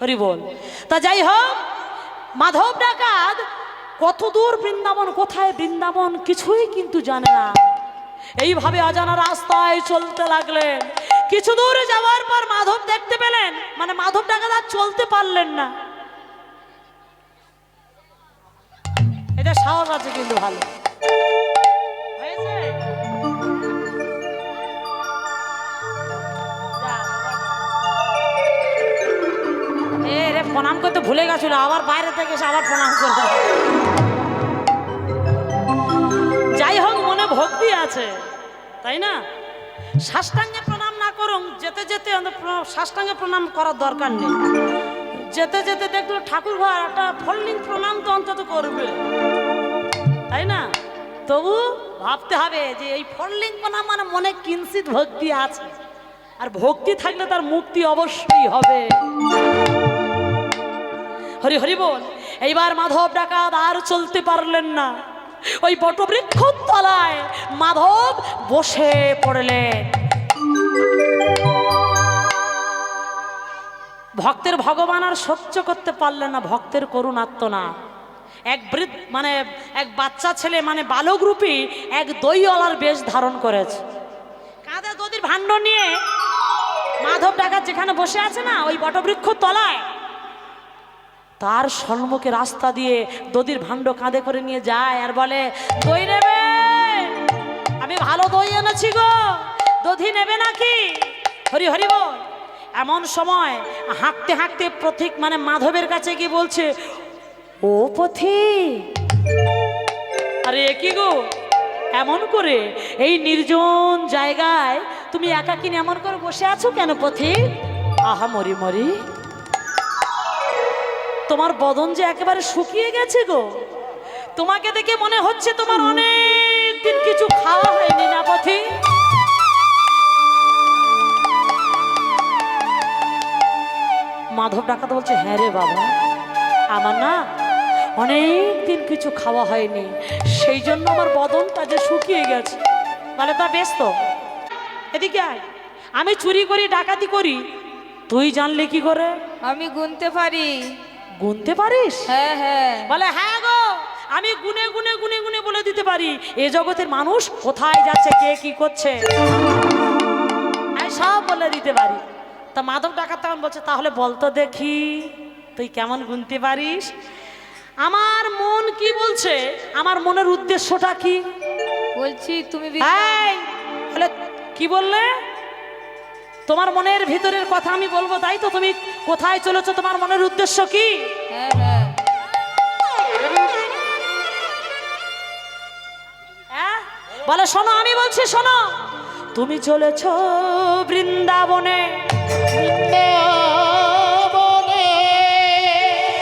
S1: হরি বল। তা যাই হোক, মাধব ডাকাত কত দূর বৃন্দাবন, কোথায় বৃন্দাবন কিছুই কিন্তু জানে না। এইভাবে অজানা রাস্তায় চলতে লাগলেন। কিছু দূর যাওয়ার পর মাধব দেখতে পেলেন, মানে মাধব ডাকাত আর চলতে পারলেন না। এটা সাহস আছে কিন্তু ভালো হয়েছে। রে প্রণাম করতে ভুলে গেছিল, আবার বাইরে থেকে এসে আবার প্রণাম করতে। যাই হোক, মনে ভক্তি আছে, তাই না? সাষ্টাঙ্গে প্রণাম না করুন, যেতে যেতে সাষ্টাঙ্গে প্রণাম করার দরকার নেই। যেতে যেতে দেখলো ঠাকুর ঘর, একটা ফল্লিং প্রণাম তো অন্তত করবে, তাই না? তবু ভাবতে হবে যে এই ফল্লিং প্রণাম মানে মনে কিঞ্চিত ভক্তি আছে, আর ভক্তি থাকলে তার মুক্তি অবশ্যই হবে। হরি হরি বল। এইবার মাধব ডাকাত আর চলতে পারলেন না। ওই বটবৃক্ষর তলায় মাধব বসে পড়লেন। ভক্তের ভগবান আর সহ্য করতে পারলেন না, ভক্তের করুণাত্ম না। এক বৃদ্ধ মানে এক বাচ্চা ছেলে, মানে বালক রূপী এক দইওয়ালার বেশ ধারণ করেছে। কাঁধে দধির ভাণ্ড নিয়ে মাধব ডাকাত যেখানে বসে আছে না, ওই বটবৃক্ষর তলায়, তার সম্মুখে রাস্তা দিয়ে দধির ভাণ্ড কাঁধে করে নিয়ে যায় আর বলে, দই নেবে? আমি ভালো দই এনেছি গো, দধি নেবে নাকি? হরি হরি বল। এমন সময় হাঁটতে হাঁটতে পথিক মানে মাধবের কাছে গিয়ে বলছে, ও পথিক, আরে কি গো, এমন করে এই নির্জন জায়গায় তুমি একাকিনী এমন করে বসে আছো কেন পথিক? আহা মরি মরি, তোমার বদন যে একেবারে শুকিয়ে গেছে গো। তোমাকে দেখে মনে হচ্ছে তোমার অনেক দিন কিছু খাওয়া হয়নি না পথিক? মাধব ডাকাত বলছে, হ্যাঁ রে বাবা, আমার না অনেক দিন কিছু খাওয়া হয়নি, সেই জন্য আমার বদনটা যে শুকিয়ে গেছে। বলে, তা বেশ তো, এদিকে আয়। আমি চুরি করি, ডাকাতি করি, তুই জানলে কি করে?
S3: আমি গুনতে পারি।
S1: গুনতে পারিস?
S3: হ্যাঁ হ্যাঁ।
S1: বলে, হ্যাঁ গো, আমি গুনে গুনে গুনে গুনে বলে দিতে পারি এ জগতের মানুষ কোথায় যাচ্ছে, কে কি করছে, আমি সব বলে দিতে পারি। তা মাধব ডাকাত তখন বলছে, তাহলে বলতো দেখি তুই কেমন গুনতে পারিস? আমার মন কি বলছে, আমার মনের উদ্দেশ্যটা কি?
S3: বলছি তুমি
S1: বলে, কি বললে? তোমার মনের ভিতরের কথা আমি বলবো, তাই তো? তুমি কোথায় চলেছো, তোমার মনের উদ্দেশ্য কি?
S3: হ্যাঁ হ্যাঁ।
S1: বলে, শোনো, আমি বলছি শোনো। তুমি চলেছ বৃন্দাবনে,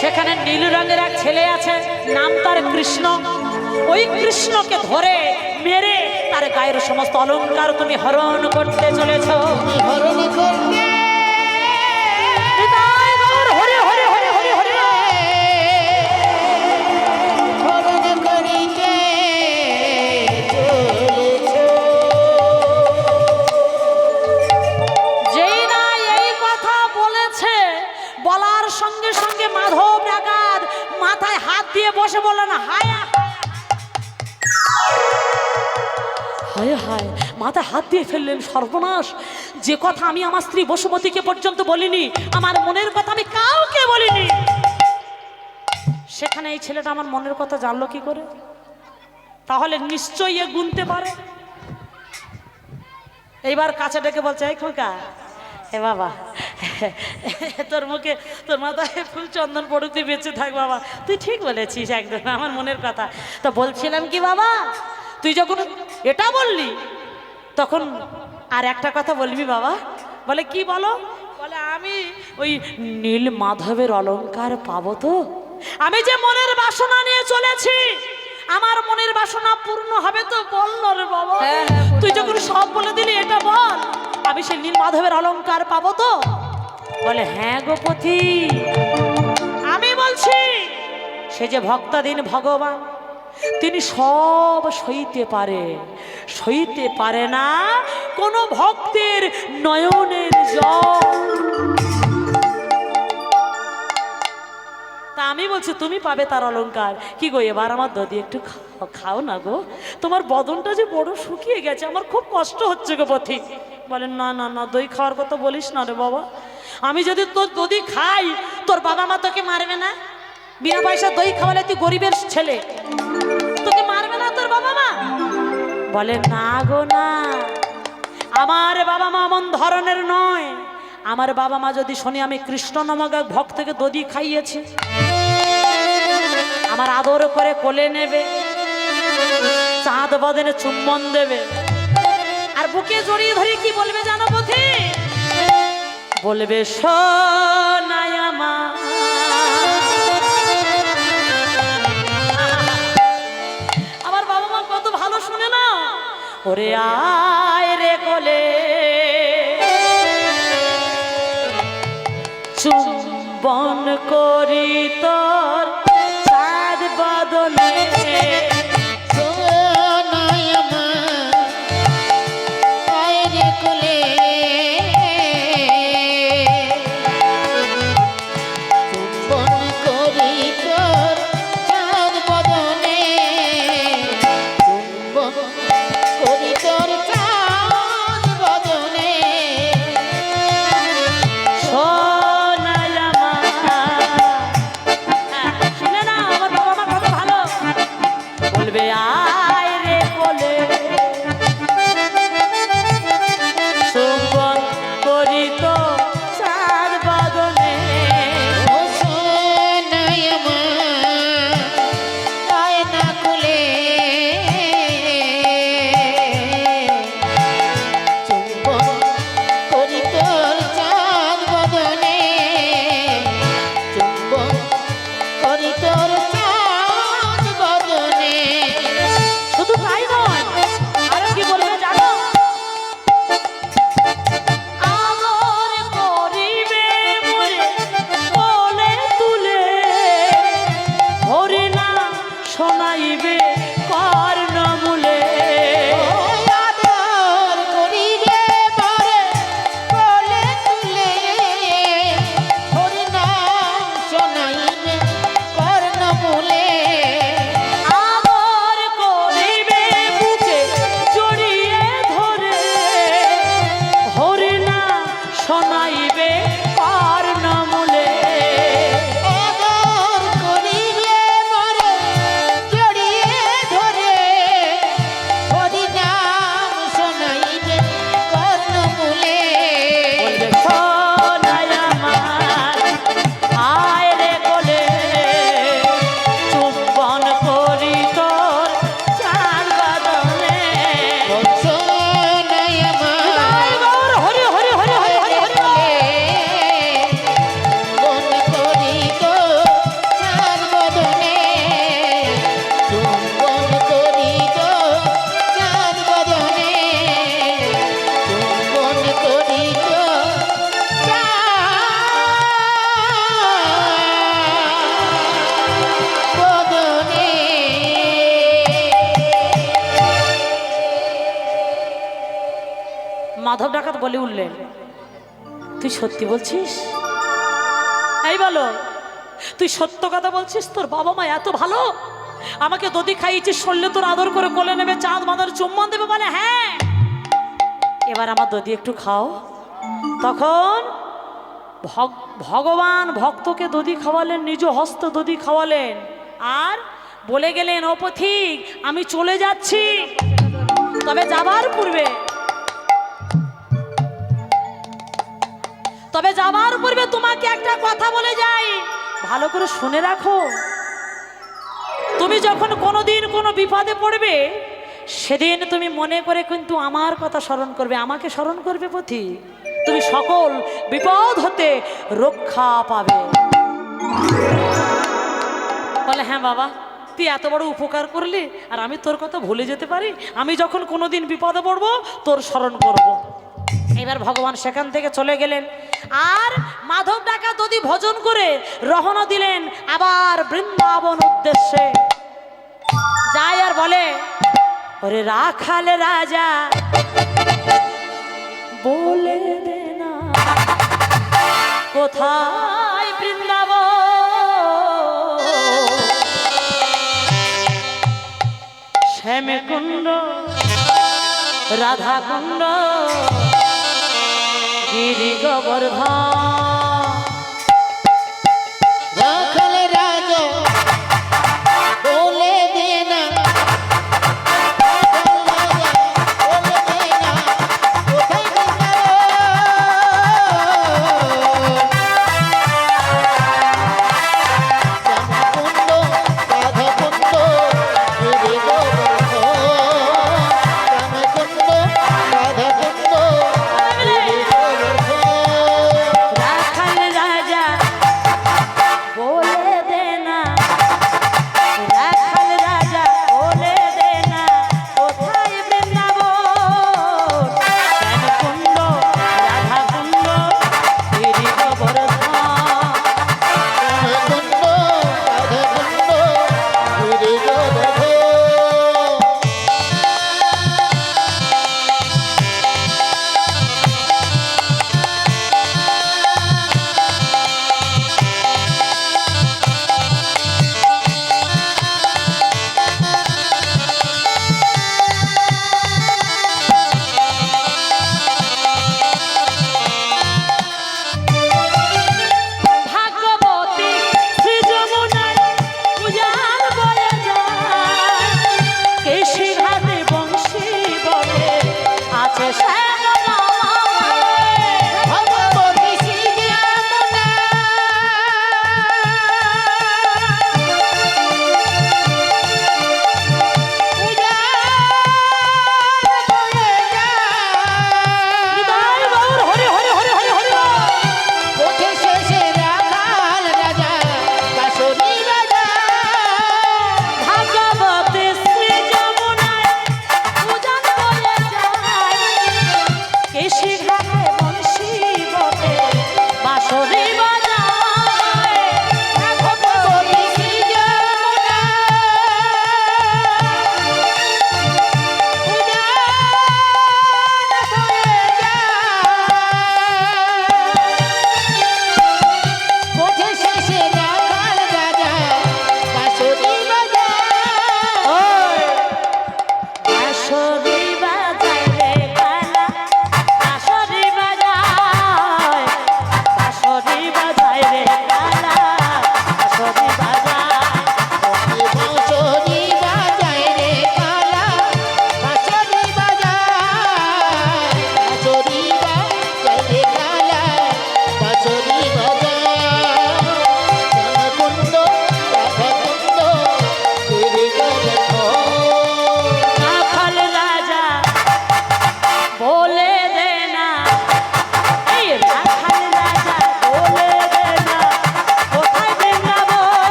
S1: সেখানে নীল রঙের এক ছেলে আছে, নাম তার কৃষ্ণ। ওই কৃষ্ণকে ধরে মেরে তার গায়ের সমস্ত অলংকার তুমি হরণ করতে চলেছ। হরে হরে হরে হরে হরে। যেই না এই কথা বলেছে, বলার সঙ্গে সঙ্গে মাধব ডাকাত মাথায় হাত দিয়ে বসে বললেন, হায় হায় হায়, মাথায় হাত দিয়ে ফেললেন। সর্বনাশ, যে কথা আমি আমার স্ত্রী বসুমতীকে পর্যন্ত বলিনি, আমার মনের কথা আমি কাউকে বলিনি, সেখানে এই ছেলেটা আমার মনের কথা জানলো কি করে? তাহলে নিশ্চয়ই এ গুনতে পারে। এইবার কাছে ডেকে বলছে, এই খোকা, এ বাবা, তোর মুখে তোর মাথায় ফুল চন্দন পড়ুক, তুই বেঁচে থাক বাবা। তুই ঠিক বলেছিস একদম, আমার মনের কথা। তো বলছিলাম কি বাবা, তুই যখন এটা বললি তখন আর একটা কথা বলবি বাবা। বলে, কি বলো? বলে, আমি ওই নীল মাধবের অলংকার পাবো তো? আমি যে মনের বাসনা নিয়ে চলেছি, আমার মনের বাসনা পূর্ণ হবে তো? বললো রে বাবা। তুই যখন সব বলে দিলি, এটা বল, আমি সেই নীল মাধবের অলংকার পাবো তো? বলে, হ্যাঁ গোপতি, আমি বলছি, সে যে ভক্তাধীন ভগবান, তিনি সব সইতে পারে না কোনো ভক্তের নয়নের জল। তা আমি বলছি তুমি পাবে তার অলংকার। কি গো এবার আমার দদি একটু খাও না গো, তোমার বদনটা যে বড় শুকিয়ে গেছে, আমার খুব কষ্ট হচ্ছে গো পথিক। বলেন না না না, দই খাওয়ার কথা বলিস না রে বাবা, আমি যদি তোর দদি খাই তোর বাবা মা তোকে মারবে না? বিনা পয়সা দই খাওয়ালে তুই গরিবের ছেলে, তোকে মারবে না তোর বাবা মা? বলে না গো না, আমার বাবা মা এমন ধরনের নয়। আমার বাবা মা যদি শুনি আমি কৃষ্ণ নামক এক ভক্তকে দধি খাইয়েছি, আমার আদর করে কোলে নেবে, চাঁদ বদনে চুম্বন দেবে, আর বুকে জড়িয়ে ধরে কি বলবে জানো পথি? বলবে সোনাই আমার। আমার বাবা মা কত ভালো শুনে না, ওরে আয় রে কোলে চুম্বন করি তোর চাঁদ বদনে। মাধব ডাকাত বলে উঠলেন, তুই সত্যি বলছিস? এই বলো, তুই সত্য কথা বলছিস? তোর বাবা মা এত ভালো, আমাকে দধি খাইয়েছিস, শরীরে তোর আদর করে কোলে নেবে, চাঁদ বাঁধার চুম্বন দেবে? বলে হ্যাঁ। এবার আমার দধি একটু খাও। তখন ভগবান ভক্তকে দধি খাওয়ালেন, নিজ হস্ত দধি খাওয়ালেন, আর বলে গেলেন, ও পথিক আমি চলে যাচ্ছি, তবে যাবার পূর্বে তোমাকে একটা কথা বলে যাই, ভালো করে শুনে রাখো। তুমি যখন কোনোদিন কোনো বিপদে পড়বে, সেদিন তুমি মনে করে কিন্তু আমার কথা স্মরণ করবে, আমাকে স্মরণ করবে পথি, তুমি সকল বিপদ হতে রক্ষা পাবে। বলে হ্যাঁ বাবা, তুই এত বড় উপকার করলি, আর আমি তোর কথা ভুলে যেতে পারি? আমি যখন কোনোদিন বিপদে পড়বো তোর স্মরণ করব। এবার ভগবান সেখান থেকে চলে গেলেন, আর মাধব ডাকাত দধি ভোজন করে রওনা দিলেন আবার বৃন্দাবন উদ্দেশ্যে। আর বলে ওরে রাখাল রাজা বলে দে না কোথায় বৃন্দাবন শ্যামকুণ্ড রাধা কুণ্ড গিরি গোবর্ধন
S2: রাখাল রাজা বলে দে না, রাখাল রাজা বলে দে না,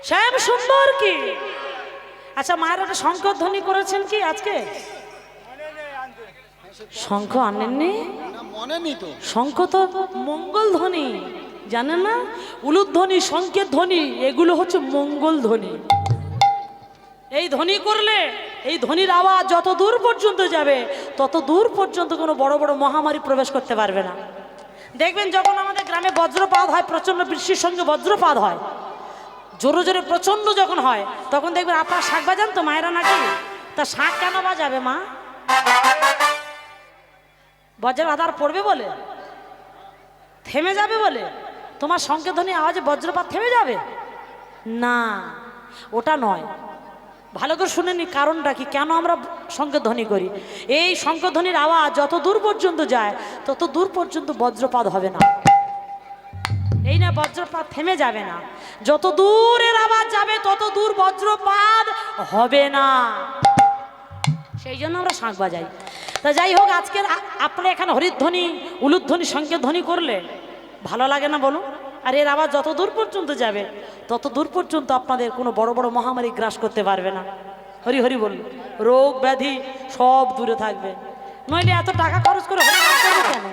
S1: শ্যাম সুন্দর কি। আচ্ছা মায়ের একটা শঙ্খ ধ্বনি করেছেন কি আজকে? শঙ্খ আনেননি?
S2: না মনে নেই তো।
S1: শঙ্খ তো মঙ্গল ধ্বনি, জানেন না? উলুধ্বনি, শঙ্খের ধ্বনি, এগুলো হচ্ছে মঙ্গল ধ্বনি। এই ধ্বনি করলে, এই ধ্বনির আওয়াজ যত দূর পর্যন্ত যাবে তত দূর পর্যন্ত কোনো বড় বড় মহামারী প্রবেশ করতে পারবে না। দেখবেন যখন আমাদের গ্রামে বজ্রপাত হয়, প্রচণ্ড বৃষ্টির সঙ্গে বজ্রপাত হয়, জোরে জোরে প্রচণ্ড যখন হয়, তখন দেখবেন আপনার শাঁখ বাজান তো মায়েরা নাকি? তা শাঁখ কেন বাজাবে মা? বজ্রের আধার পড়বে বলে? থেমে যাবে বলে? তোমার শঙ্খের ধ্বনি আওয়াজে বজ্রপাত থেমে যাবে না, ওটা নয়। ভালো করে শুনে নি কারণটা কি, কেন আমরা শঙ্খের ধ্বনি করি। এই শঙ্খধ্বনির আওয়াজ যত দূর পর্যন্ত যায় তত দূর পর্যন্ত বজ্রপাত হবে না। এই না বজ্রপাত থেমে যাবে না, যত দূরের আওয়াজ যাবে তত দূর বজ্রপাত হবে না, সেই জন্য আমরা শাঁখ বাজাই। তা যাই হোক, আজকের আপনারা এখানে হরিধ্বনি উলুধ্বনি সংকেত ধ্বনি করলে ভালো লাগে না বলুন? আর এর আওয়াজ যত দূর পর্যন্ত যাবে তত দূর পর্যন্ত আপনাদের কোনো বড় বড় মহামারী গ্রাস করতে পারবে না। হরি হরি বলুন, রোগ ব্যাধি সব দূরে থাকবে। নইলে এত টাকা খরচ করে হরিনাম করবো কেন?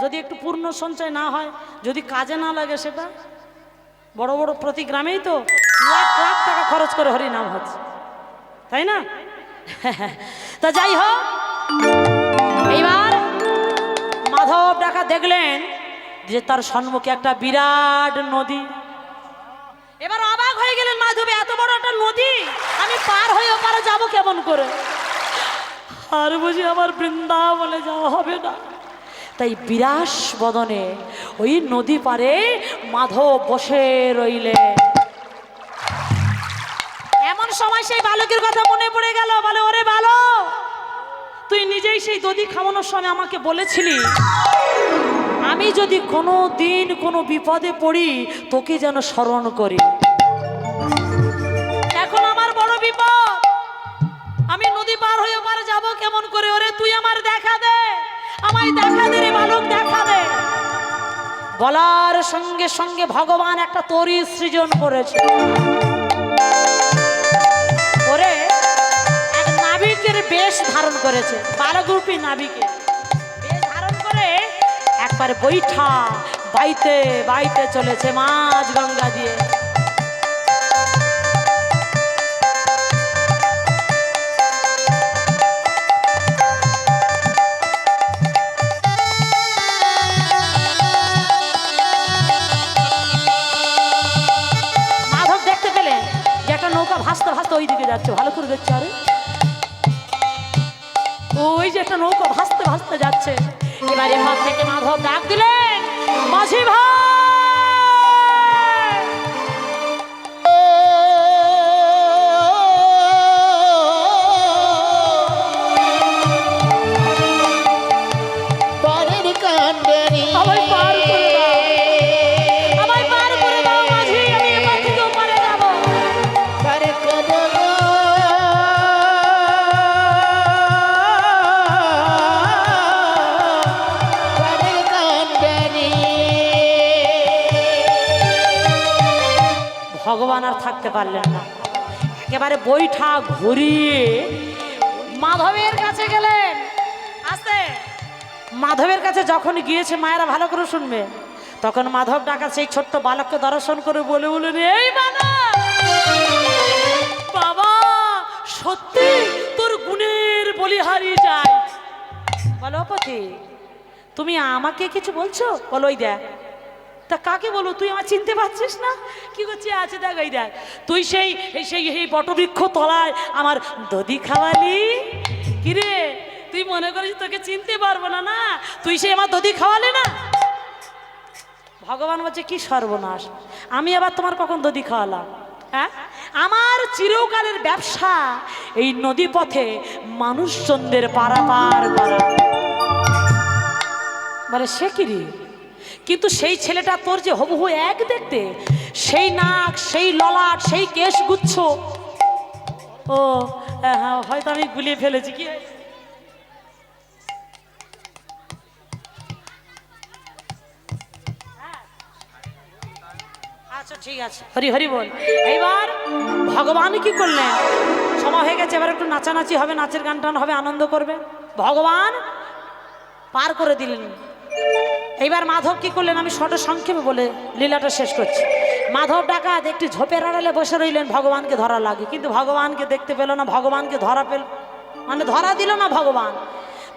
S1: যদি একটু পূর্ণ সঞ্চয় না হয়, যদি কাজে না লাগে, সেটা বড় বড় প্রতি গ্রামেই তো লাখ লাখ টাকা খরচ করে হরিনাম হচ্ছে, তাই না? তা যাই হোক, এইবার মাধব ডাকা দেখলেন যে তার সম্মুখে একটা বিরাট নদী। এবার অবাক হয়ে গেলেন মাধব, এত বড় একটা নদী আমি পার হয়ে ওপারে যাব কেমন করে? আর বুঝি আমার বৃন্দাবনে যাওয়া হবে না। তাই বিরাস বদনে ওই নদী পারে মাধব বসে রইলে। এমন সময় সেই বালকের কথা মনে পড়ে গেল, বলে, ওরে বালক, তুই নিজেই সেই দধি খাওয়ানোর সময় আমাকে বলেছিলি আমি যদি কোনো দিন কোনো বিপদে পড়ি তোকে যেন স্মরণ করি। এখন আমার বড় বিপদ, আমি নদী পার হয়ে পারে যাব কেমন করে? ওরে তুই আমার দেখা দে, আমায় দেখা দে রে বালক, দেখা দে। বলার সঙ্গে সঙ্গে ভগবান একটা তরী সৃজন করেছে। ওরে এক নাবিকের বেশ ধারণ করেছে, বালকরূপী নাবিকের বেশ ধারণ করে একবার বৈঠা বাইতে বাইতে চলেছে মাঝ গঙ্গা দিয়ে। মাধব দেখতে পেলেন যে একটা নৌকা ভাসতে ভাসতে ওই দিকে যাচ্ছে, ভালো করে দেখছে। আরে ওই যে একটা নৌকা ভাসতে ভাসতে যাচ্ছে। এবারে মাঠ থেকে মাধব ডাক দিলেন, মাঝি ভাই।
S2: পারের কান্ডারি
S1: আমায় পার করে দাও, আমায় পার করে দাও মাঝি, আমি এবার থেকে ওপারে যাব।
S2: পারে কান্ডারি পারের কান্ডারি।
S1: ভগবান আর থাকতে পারলেন না, একেবারে বৈঠা ঘুরিয়ে মাধবের কাছে গেলেন। আস্তে মাধবের কাছে যখন গিয়েছে, মায়েরা ভালো করে শুনবে, তখন মাধব ডাকা সেই ছোট্ট বালককে দর্শন করে বলে বলেন, এই বালক, বাবা সত্যি তোর গুণের বলিহারি যায়। বলো পথে তুমি আমাকে কিছু বলছো? বলো ওই দেখ। তা কাকে বলো? তুই আমার চিনতে পারছিস না? কি করছি আছে দেখ, ওই দেখ, তুই সেই সেই এই বটবৃক্ষ তলায় আমার দধি খাওয়ালি। কিরে তুই মনে করিস তোকে চিনতে পারবো না? না, তুই সেই আমার দধি খাওয়ালি না। ভগবান বলছে, কি সর্বনাশ, আমি আবার তোমার কখন দধি খাওয়ালাম? হ্যাঁ, আমার চিরকালের ব্যবসা এই নদী পথে মানুষজনদের পারাপার করা। বলে, সে কি রে? কিন্তু সেই ছেলেটা তোর যে হুবহু এক দেখতে, সেই নাক, সেই ললাট, সেই কেশ গুচ্ছ। ও হ্যাঁ, হয়তো আমি গুলিয়ে ফেলেছি। কি আচ্ছা ঠিক আছে, হরি হরি বল। এইবার ভগবান কি করলেন? সময় হয়ে গেছে, এবার একটু নাচানাচি হবে, নাচের গান টান হবে, আনন্দ করবে। ভগবান পার করে দিলেন। এইবার মাধব কি করলেন? আমি শর্ট সংক্ষেপে বলে লীলাটা শেষ করছি। মাধব ডাকাত একটি ঝোপের আড়ালে বসে রইলেন ভগবানকে ধরা লাগে, কিন্তু ভগবানকে দেখতে পেল না, ভগবানকে ধরা পেল মানে ধরা দিল না ভগবান।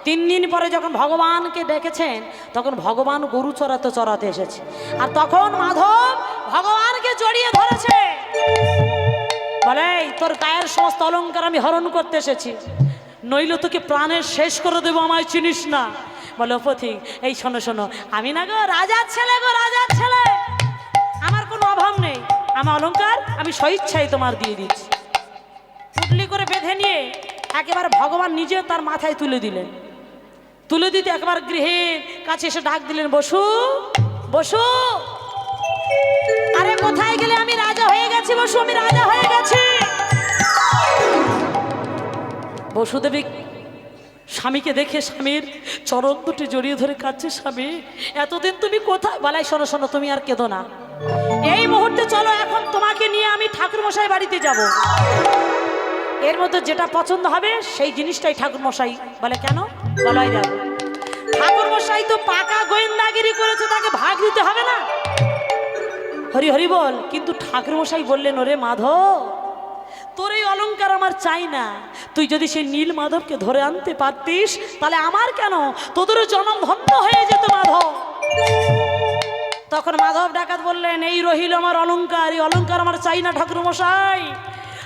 S1: 3 দিন পরে যখন ভগবানকে ডেকেছেন, তখন ভগবান গরু চড়াতে চড়াতে এসেছে, আর তখন মাধব ভগবানকে জড়িয়ে ধরেছে। বলে, তোর গায়ের সমস্ত অলংকার আমি হরণ করতে এসেছি, নইলে তোকে প্রাণের শেষ করে দেবো, আমায় চিনিস না। বলো পথিক, এই শোনো শোনো, আমি না গো রাজার ছেলে, গো রাজার ছেলে, আমার কোনো অভাব নেই, আমার অলংকার আমি স্বইচ্ছায় তোমার দিয়ে দিচ্ছি। পুটলি করে বেঁধে নিয়ে একেবারে ভগবান নিজে তার মাথায় তুলে দিলেন। তুলে দিতে একবার গৃহের কাছে এসে ডাক দিলেন, বসু বসু। আরে কোথায় গেলে? আমি রাজা হয়ে গেছি বসু, আমি রাজা হয়ে গেছি। বসুদেবী স্বামীকে দেখে স্বামীর চরণ দুটি জড়িয়ে ধরে কাঁদছে। স্বামী, এতদিন তুমি কোথায়? বলাই, শোনো শোনো, তুমি আর কেঁদো না। এই মুহূর্তে চলো, এখন তোমাকে নিয়ে আমি ঠাকুর মশাই বাড়িতে যাব। এর মধ্যে যেটা পছন্দ হবে সেই জিনিসটাই ঠাকুর মশাই বলে। কেন? বলাই যাবে। ঠাকুর মশাই তো পাকা গোয়েন্দাগিরি করেছে, তাকে ভাগ দিতে হবে না? হরি হরি বল। কিন্তু ঠাকুর মশাই বললেন, ওরে মাধব, তোর এই অলংকার আমার চাই না। তুই যদি সেই নীল মাধবকে ধরে আনতে পারতিস তাহলে আমার কেন, তোদেরও জনম ধন্য হয়ে যেত মাধব। তখন মাধব ডাকাত বললেন, এই রহিল আমার অলংকার, এই অলংকার আমার চাই না ঠাকুর মশাই।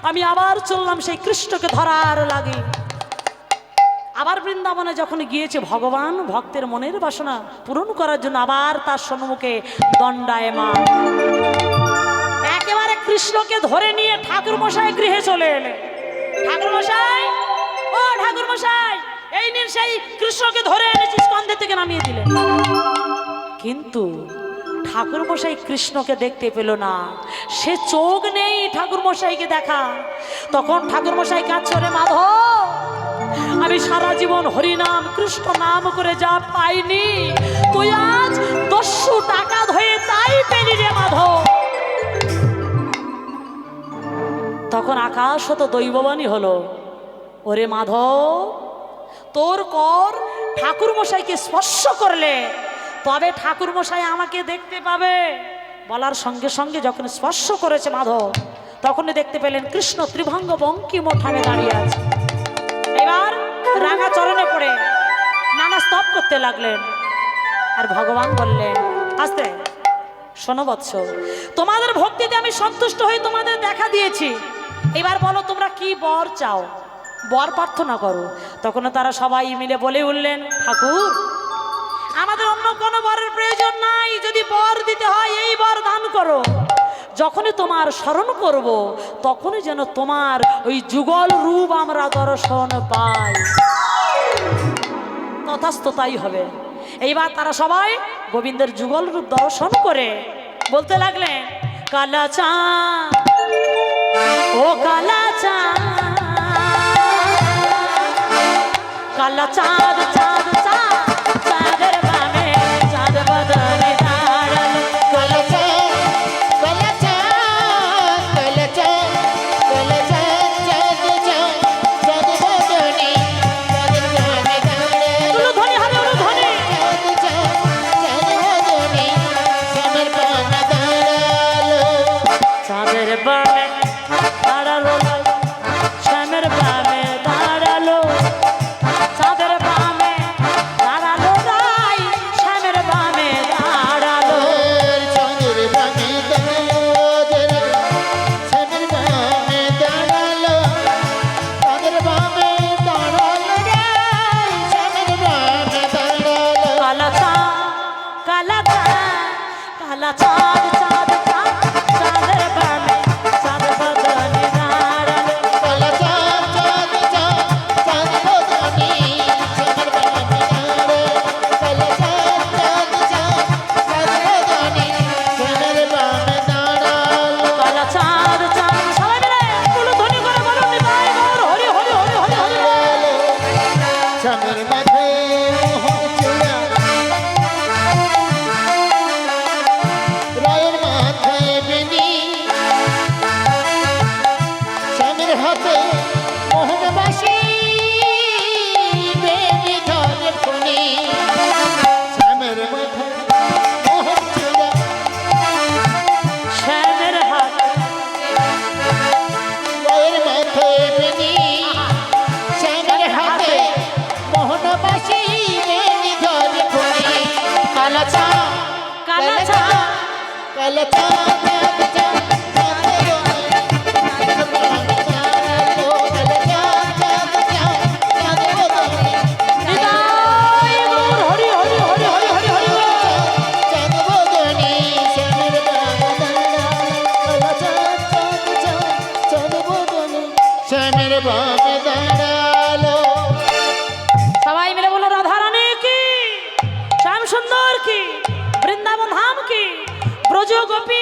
S1: আমি আবার চললাম সেই কৃষ্ণকে ধরার লাগে। আবার বৃন্দাবনে যখন গিয়েছে ভগবান ভক্তের মনের বাসনা পূরণ করার জন্য আবার তার সম্মুখে দণ্ডায়মান। একেবারে কৃষ্ণকে ধরে নিয়ে ঠাকুর মশাই গৃহে চলে এলেন। ঠাকুর মশাই, ও ঠাকুর মশাই, এই নিন সেই কৃষ্ণকে ধরে এনেছি, স্কন্ধে থেকে নামিয়ে দিলেন। কিন্তু ঠাকুর মশাই কৃষ্ণকে দেখতে পেল না, সে চোখ নেই ঠাকুর মশাইকে দেখা। তখন ঠাকুর মশাই কাঁদছে, রে মাধব, আমি সারা জীবন হরিনাম কৃষ্ণ নাম করে যা পাইনি, তুই আজ 500 টাকা হয়ে তাই পেলি রে মাধব। তখন আকাশ হতো দৈববাণী হলো, ওরে মাধব, তোর কর ঠাকুর মশাইকে স্পর্শ করলে তবে ঠাকুর মশাই আমাকে দেখতে পাবে। বলার সঙ্গে সঙ্গে যখন স্পর্শ করেছে মাধব, তখনই দেখতে পেলেন কৃষ্ণ ত্রিভঙ্গ বঙ্কিম ঠামে দাঁড়িয়ে আছে। এবার রাঙা চরণে পড়ে নানা স্তব করতে লাগলেন। আর ভগবান বললেন, আস্তে শোনো বৎস, তোমাদের ভক্তিতে আমি সন্তুষ্ট হয়ে তোমাদের দেখা দিয়েছি। এবার বলো তোমরা কি বর চাও, বর প্রার্থনা করো। তখন তারা সবাই মিলে বলে উঠলেন, ঠাকুর, আমাদের অন্য কোনো বরের প্রয়োজন নাই, যদি বর দিতে হয় এই বর দান করো। যখনই তোমার স্মরণ করব তখনই যেন তোমার ওই যুগল রূপ আমরা দর্শন পাই। তথাস্থ তাই হবে। এইবার তারা সবাই গোবিন্দের যুগল রূপ দর্শন করে বলতে লাগলেন, কালা চাঁদ, ও কালা চাঁদ, কালা চাঁদ, চাঁদ চাঁদ, চাঁদের বামে চাঁদ বদনে দাঁড়ালো।
S2: কালা চাঁদ, কালা চাঁদ, কালা চাঁদ, কালা চাঁদ, চাঁদ চাঁদ, চাঁদ বদনে, চাঁদের বামে দাঁড়ালো।
S1: উলুধ্বনি হবে, উলুধ্বনি।
S2: চাঁদ চাঁদ, চাঁদ বদনে, চাঁদের বামে দাঁড়ালো।
S1: চাঁদের বামে দাঁড়ালো, শ্যামের বামে দাঁড়ালো, চাঁদের বামে দাঁড়ালো রাই, শ্যামের বামে দাঁড়ালো।
S2: চাঁদের বামে দাঁড়ালো, চাঁদের বামে দাঁড়ালো, চাঁদের বামে দাঁড়ালো রে, চাঁদের বামে দাঁড়ালো।
S1: কালা চাঁদ, কালা চাঁদ, কালা চাঁদ, চাঁদ চাঁদ, চাঁদের বামে চাঁদ বদনে দাঁড়ালো।
S2: কালা চাঁদ, চাঁদ চাঁদ, চাঁদ বদনে, চাঁদের বামে দাঁড়ালো। কালা চাঁদ, চাঁদ চাঁদ, চাঁদ বদনে, চাঁদের বামে দাঁড়ালো।
S1: কালা চাঁদ, চাঁদ, সবাই মিলে উলুধ্বনি করে বলুন, নিতাই গৌর হরি হরি হরি হরি হরি হরি।
S2: চাঁদের মাথায় মোহর চূড়া, রায়ের মাথায় বেনি, স্বামীর হাতে মোহন বাসি, বেনি ধরে ফণি। স্বামীর মাথায় মোহর চূড়া,
S1: শ্যামের হাত,
S2: রায়ের মাথায় বেনি, স্বামীর হাতে মোহন বাসি, বেনি ধরে ফণি। কালা চাঁদ,
S1: কালা চাঁদ,
S2: কালা চাঁদ, চাঁদ চাঁদ, চাঁদ বদনে, চাঁদের বামে দাঁড়ালো। কালা চাঁদ, চাঁদ চাঁদ, চাঁদ বদনে,
S1: নিতাই গৌর হরি হরি হরি হরি হরি হরি।
S2: চাঁদ বদনে, শ্যামের বামে দাঁড়ালো। কালা চাঁদ, চাঁদ চাঁদ, চাঁদ বদনে, শ্যামের বামে দাঁড়ালো।
S1: সবাই মিলে বলো, রাধারানী কি, শ্যাম সুন্দর কি, বৃন্দাবন ধাম কি, ব্রজ গোপী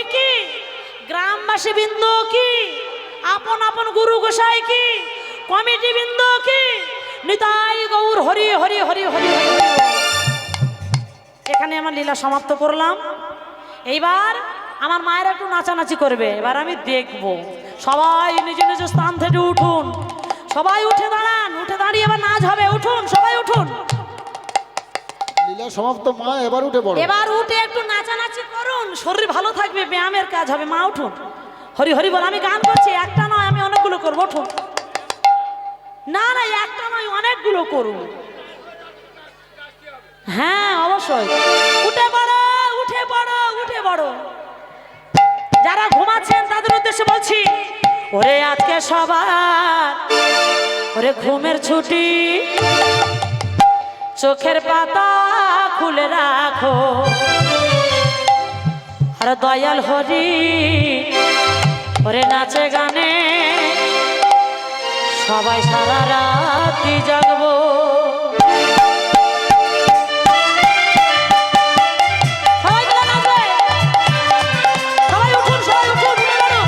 S1: দাসী বৃন্দ কি, আপন আপন গুরু গোসাই কি, কমিটি বৃন্দ কি, নিতাই গৌর হরি হরি হরি হরি হরি হরি। এখানে আমার লীলা সমাপ্ত করলাম। এইবার আমার মায়ের একটু নাচানাচি করবে, এবার আমি দেখব। সবাই নিজ নিজ স্থান থেকে উঠুন, সবাই উঠে দাঁড়ান, উঠে দাঁড়িয়ে এবার নাচ হবে। উঠুন, সবাই উঠুন।
S2: লীলা সমাপ্ত মা, এবার উঠে পড়ো।
S1: এবার উঠে একটু নাচানাচি করুন, শরীর ভালো থাকবে, ব্যায়ামের কাজ হবে। মা উঠুন, হরি হরি বল। আমি গান করছি, একটা নয়, আমি অনেকগুলো করবো। উঠুন। না না, একটা নয়, অনেকগুলো করুন। হ্যাঁ অবশ্যই, উঠে পড়ো, উঠে পড়ো, উঠে পড়ো। যারা ঘুমাচ্ছেন তাদের উদ্দেশ্যে বলছি, ওরে আজকে সবার ওরে ঘুমের ছুটি, চোখের পাতা খুলে রাখো। আর দয়াল হরি ওরে নাচে গানে সবাই সারা রাতি জাগবো। সবাই মিলে নাচবে। সবাই উঠুন, সবাই উঠুন, উঠে দাঁড়ান।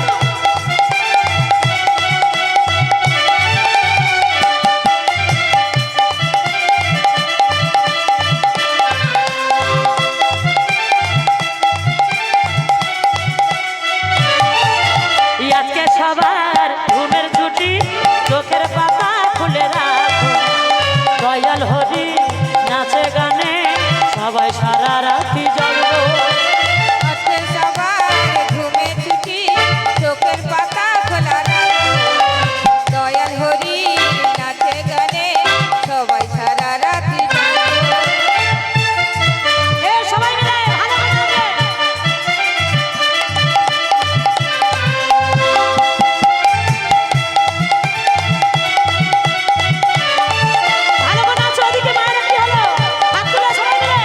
S1: আজকে সবার ঘুমের ছুটি, চোখের পাতা খুলে রাখো। দয়াল হরি নাচে গানে সবাই সারা রাতি জাগবো।
S3: আজকে সবার ঘুমে ছুটি, চোখের পাতা খোলা রাখো। দয়াল হরি নাচে গানে সবাই সারা রাতি জাগবো।
S1: এ সবাই মিলে ভালো করে নাচবে। ভালো করে নাচো। ওদিকে মায়েরা কি হলো? হাত তুলে সবাই মিলে।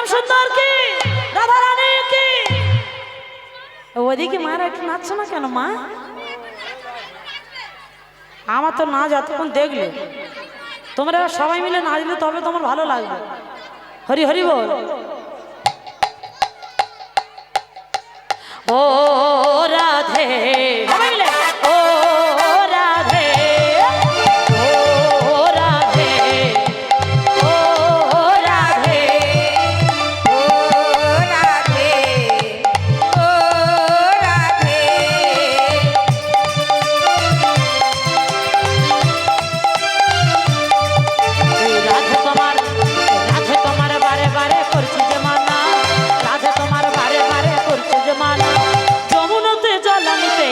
S1: শ্যাম সুন্দর কি, রাধা রানী কি। ওদিকে মারা একটু নাচছে না কেন মা? আমার তো নাচ এতক্ষণ দেখলে, তোমরা এবার সবাই মিলে নাচলে তবে তোমার ভালো লাগবে। হরি হরি বল। ও রাধে, সবাই মিলে ও রাধে, ও রাধে, ও রাধে,
S3: ও রাধে, ও রাধে,
S1: এই রাধে তোমার বারে বারে করছি যে মানা, রাধে তোমার বারে বারে করছি যে মানা, যমুনাতে জল আনিতে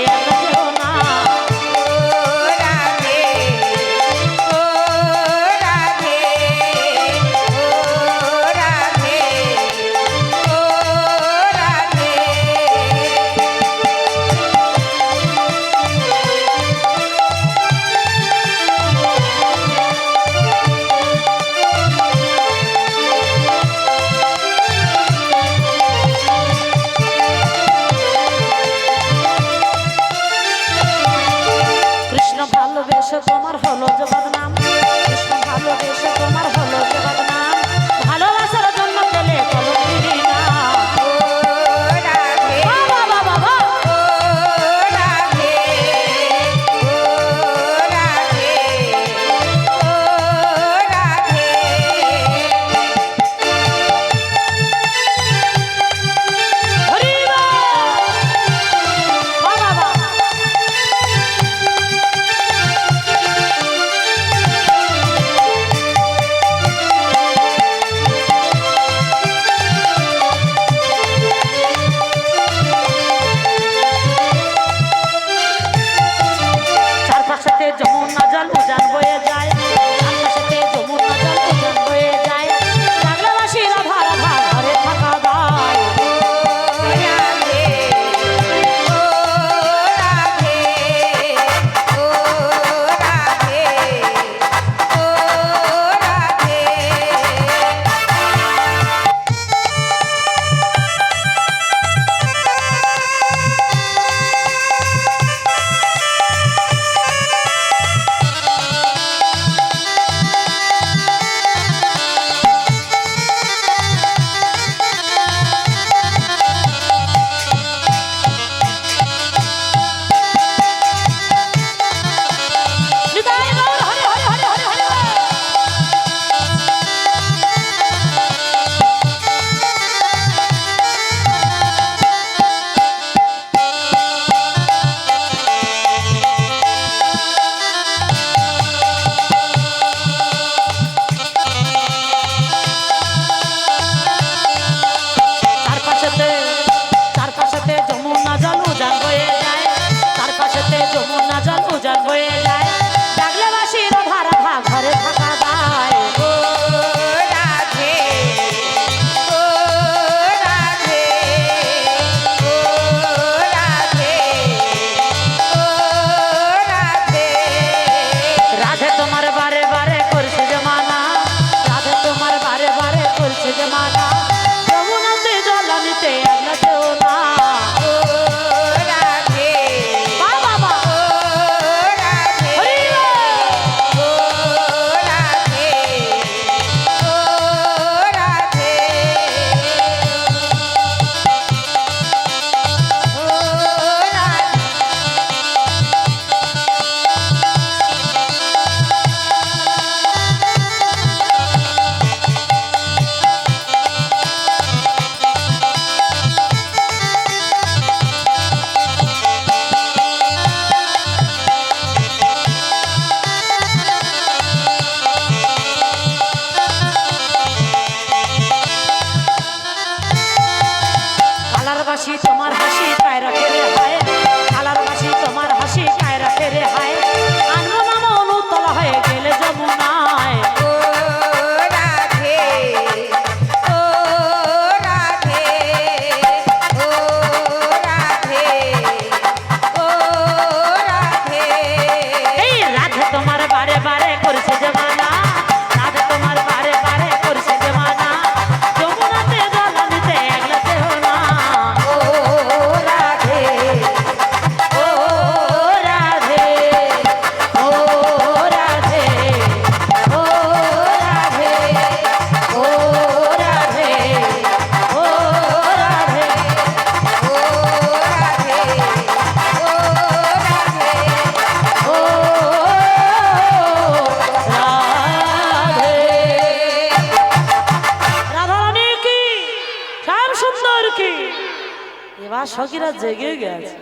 S1: এবার সখীরা জেগে গেছে,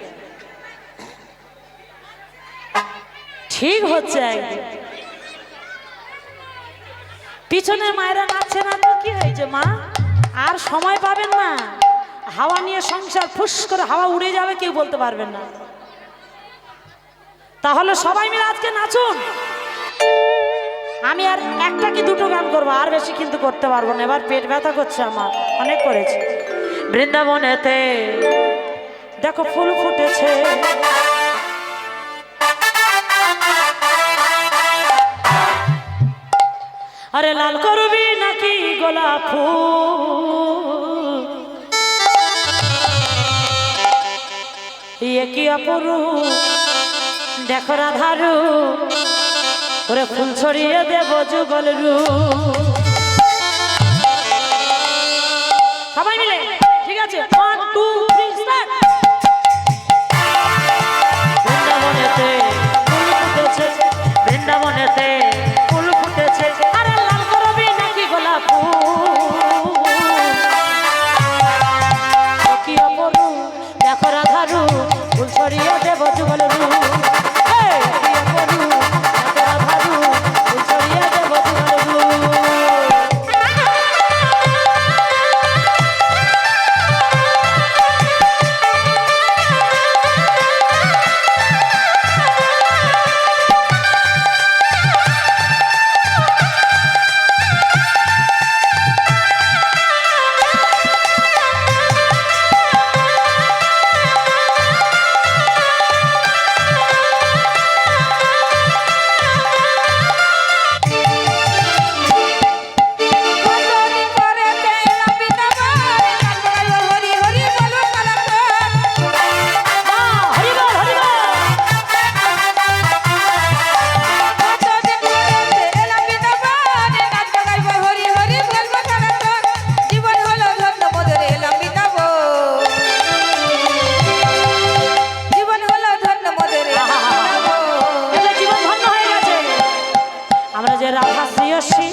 S1: ঠিক হচ্ছে একদিন। পিছনে মায়েরা নাচছে না তো কি হয়েছে মা, আর সময় পাবেন না, হাওয়া নিয়ে সংসার ফুস করে হাওয়া উড়ে যাবে, কেউ বলতে পারবেন না। তাহলে সবাই মিলে আজকে নাচুন। আমি আর একটা কি দুটো গান করবো, আর বেশি কিন্তু করতে পারবো না, এবার পেট ব্যথা করছে আমার, অনেক করেছি। বৃন্দাবনেতে দেখো ফুল ফুটেছে, আরে লাল করবি নাকি গোলাপ ফুল, কি অপরূপ দেখো রাধারু, ওরে ফুল ছড়িয়ে দেব যুগল রূপ। সবাই মিলে ঠিক আছে, 1 2 3 স্টার্ট। বৃন্দাবনেতে ফুল ফুটেছে, বৃন্দাবনেতে ফুল ফুটেছে, আরে লাল করবি নাকি গোলাপ ফুল, কি অপরূপ দেখো রাধারু, ফুল ছড়িয়ে দেব যুগল রূপ। কি অপরূপ দেখো রাধারু, ফুল ছড়িয়ে দেব যুগল রূপ।
S3: কতদিন পরেতে এলাম বৃন্দাবন, নাচ গাইব হরি হরি বলো কালাকার।
S1: হরি বল হরি বল।
S3: কতদিন পরেতে এলাম বৃন্দাবন, নাচ গাইব হরি হরি বলবো কালাকার। জীবন হলো ধন্য মোদের এলাম বৃন্দাবন, জীবন হলো ধন্য মোদের এলাম বৃন্দাবন।
S1: এটা জীবন ধন্য হয়ে গেছে। আমরা যে রাধা শ্রীয়সী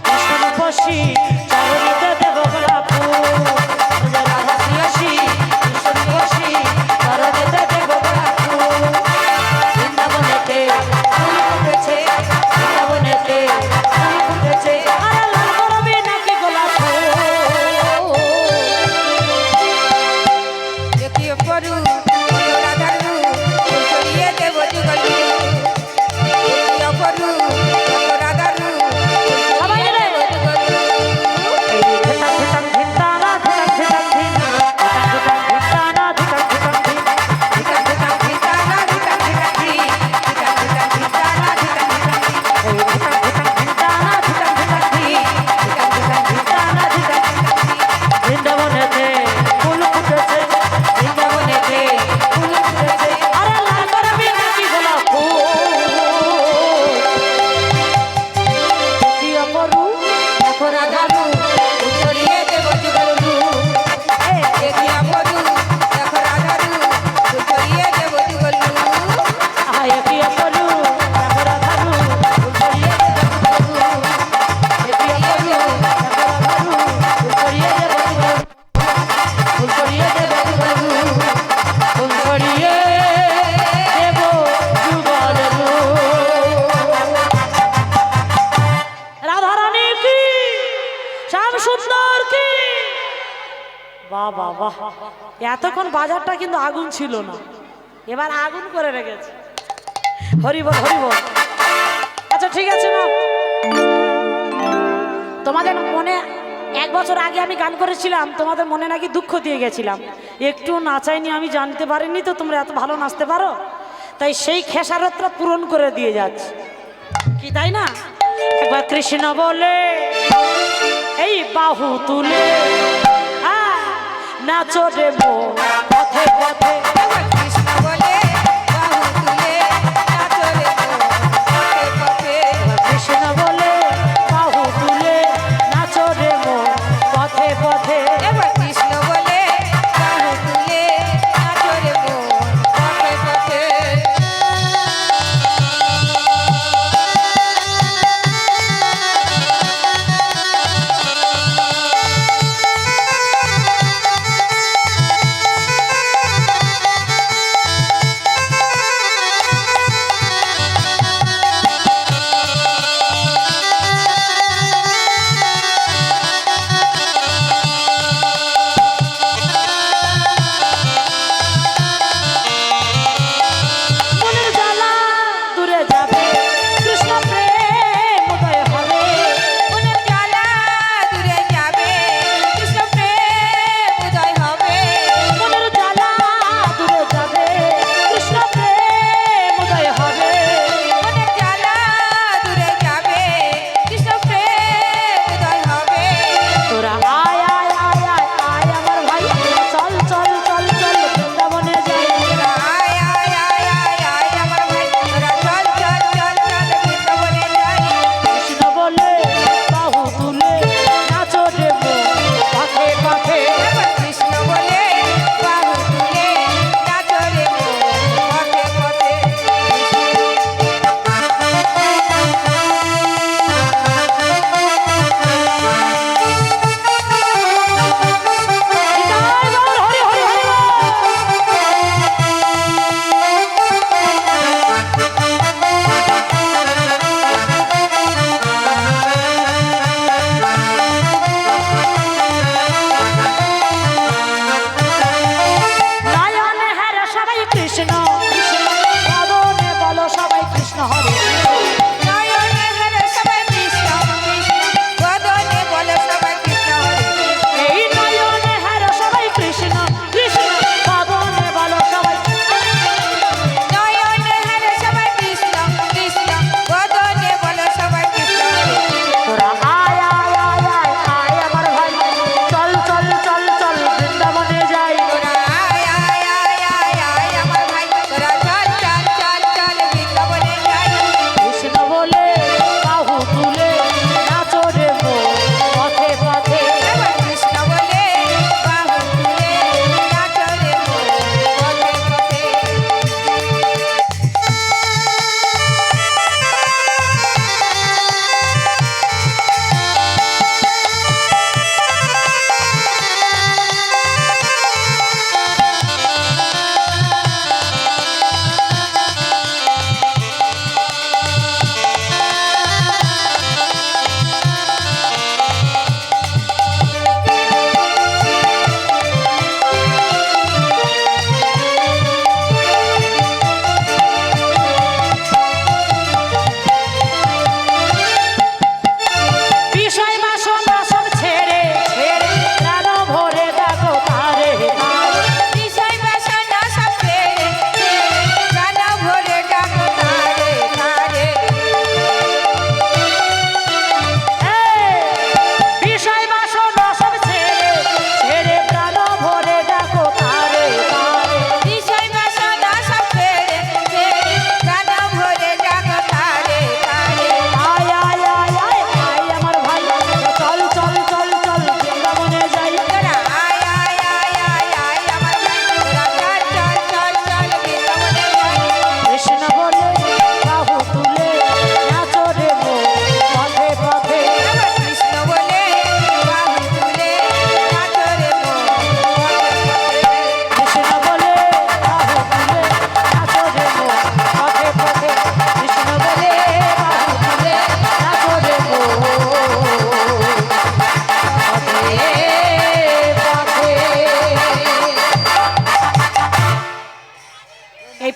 S1: কৃষ্ণ রূপসী, চরণীতে দেব গোলাপ ফুল। আমরা যে রাধা শ্রীয়সী কৃষ্ণ রূপসী, চরণীতে দেব গোলাপ ফুল। বৃন্দাবনেতে ফুল ফুটেছে, বৃন্দাবনেতে ফুল ফুটেছে, আরে লাল করবি নাকি গোলাপ ফুল।
S3: দেখি অপরূপ দেখো রাধারু, ফুল ছড়িয়ে দেব যুগল রূপ। দেখি অপরূপ দেখো রাধারু, ফুল
S1: সবাই
S3: ছড়িয়ে
S1: মিলে।
S3: দেব যুগল রূপ।
S1: ধিটাং ধিটাং ধিটানা, ধিটাং ধিটাং ধিন, ধিটাং ধিটাং ধিটানা, ধিটাং ধিটাং ধিন।
S3: ধিটাং ধিটাং ধিটানা, ধিটাং ধিটাং ধি, ধিটাং ধিটাং ধিটানা, ধিটাং ধিটাং ধি,
S1: এই ধিটাং ধিটাং ধিটানা, ধিটাং ধিটাং ধিন,
S3: ধিটাং ধিটাং ধিটানা, ধিটাং ধিটাং ধি।
S1: বৃন্দাবনেতে ফুল ফুটেছে, বৃন্দাবনেতে ফুল ফুটেছে, আরে লাল করবি নাকি গোলাপ ফুল। কি অপরূপ দেখো রাধারু,
S3: ফুল ছড়িয়ে দেব যুগল রূপ। দেখি অপরূপ দেখো রাধারু, ফুল ছড়িয়ে দেব যুগল রূপ।
S1: আয় কি অপরূপ দেখো রাধারু, ফুল ছড়িয়ে দেব যুগল রূপ। কি অপরূপ দেখো রাধারু, ফুল ছড়িয়ে দেব যুগল রূপ। ফুল ছড়িয়ে দেব যুগল রূপ, ফুল ছড়িয়ে দেব যুগল রূপ। রাধারানী কি, শ্যাম সুন্দর কি, বাহ বাহ বাহ। এতক্ষণ বাজারটা কিন্তু আগুন ছিল না, এবার আগুন করে রেখেছে। হরি বল হরি বল। আচ্ছা ঠিক আছে না, তোমাদের মনে 1 বছর আগে আমি গান করেছিলাম, তোমাদের মনে নাকি দুঃখ দিয়ে গেছিলাম, একটু নাচাইনি, আমি জানতে পারিনি তো তোমরা এত ভালো নাচতে পারো, তাই সেই খেসারতটা পূরণ করে দিয়ে যাচ্ছে কি, তাই না? একবার কৃষ্ণ বলে এই বাহু তুলে, নাচো রে মন পথে পথে।
S3: একবার কৃষ্ণ বলে বাহু তুলে, নাচো রে মন পথে পথে।
S1: কৃষ্ণ বলে বাহু তুলে, নাচো রে মন পথে পথে।
S3: এবার কৃষ্ণ বলে বাহু তুলে, নাচো রে মন পথে পথে।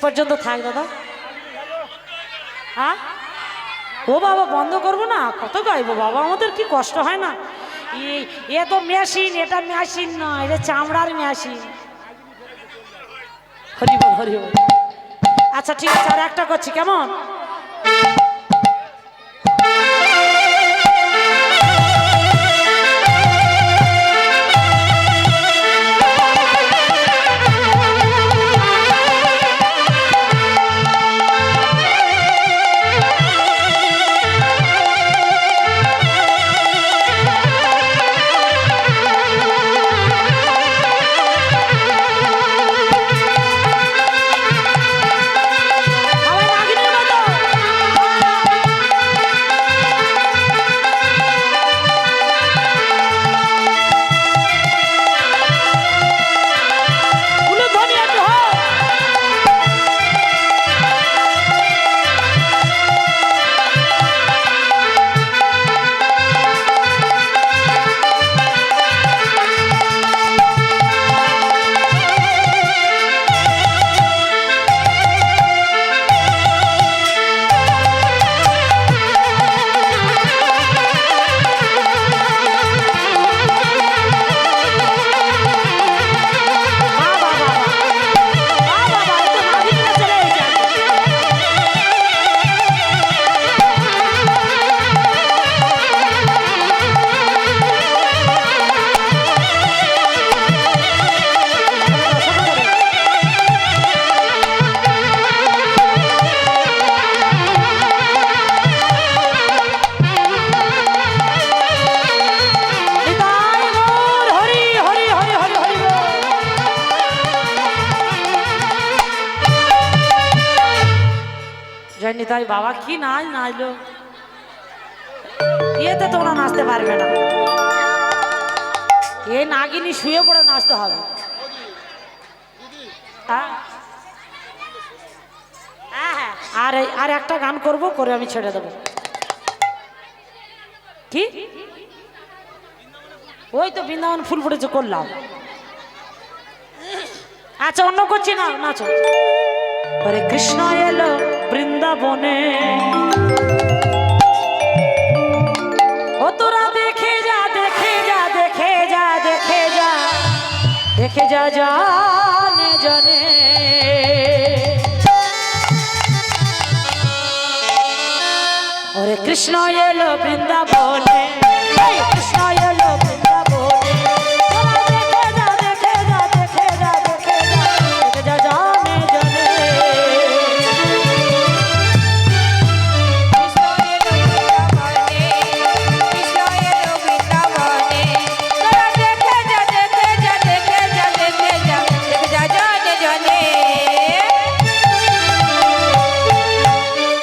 S1: পর্যন্ত থাক দাদা। হ্যাঁ ও বাবা বন্ধ করবো না, কত গাইবো বাবা, আমাদের কি কষ্ট হয় না। এ তো মেশিন, এটা মেশিন নয়, এটা চামড়ার মেশিন। হরি বল হরি বল। আচ্ছা ঠিক আছে, আর একটা করছি, কেমন? তাই বাবা কি নাচ নাচলো, ইয়েতে তোমরা নাচতে পারবে না, এ নাগিনী শুয়ে পড়ে নাচতে হবে। হ্যাঁ হ্যাঁ, আর একটা গান করব, করে আমি ছেড়ে দেবো। কি ওই তো বৃন্দাবন ফুল ফুটেছে করলাম। আচ্ছা অন্য করছি না, নাচো। হরে কৃষ্ণ এলো বৃন্দাবনে, ও তোরা দেখে যা দেখে যা দেখে যা দেখে যা দেখে যা জানে জানে। ওরে কৃষ্ণ এলো বৃন্দাবনে, কৃষ্ণ এলো বৃন্দাবনে, তোরা দেখে যা দেখে যা দেখে যা দেখে যা দেখে যা জানে জানে।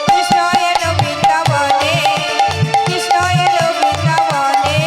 S3: কৃষ্ণ এলো বৃন্দাবনে, কৃষ্ণ এলো বৃন্দাবনে।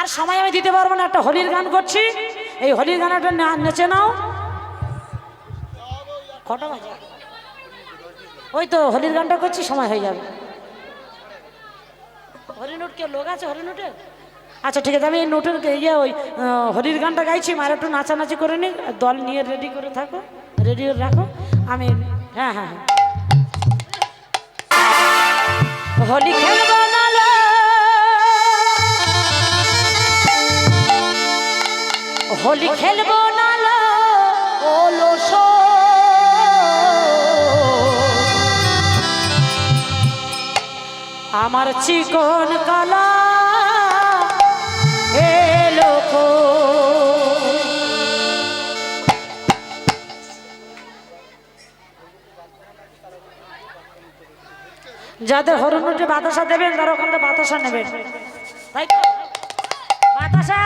S1: আর সময় আমি দিতে পারবো না, একটা হোলির গান করছি, এই হোলির গান একটা নেচে নাও। কটা বাজে? ওই তো হোলির গানটা করছি, সময় হয়ে যাবে। হরিনুট কে লোক আছে হরিনুটে? আচ্ছা ঠিক আছে, আমি এই নোটের ইয়ে ওই হরির গানটা গাইছি, আর একটু নাচানাচি করে নিই, দল নিয়ে রেডি করে থাকো, রেডি রাখো। আমি হ্যাঁ হ্যাঁ হ্যাঁ, হোলি খেলবো না লো, হোলি খেলবো না লো, ও লোসো আমার চিকন কালা এলো কো। যাদের হরনুটে বাতাসা দেবেন তারা ওখান থেকে বাতাসা নেবেন, তাই তো? বাতাসা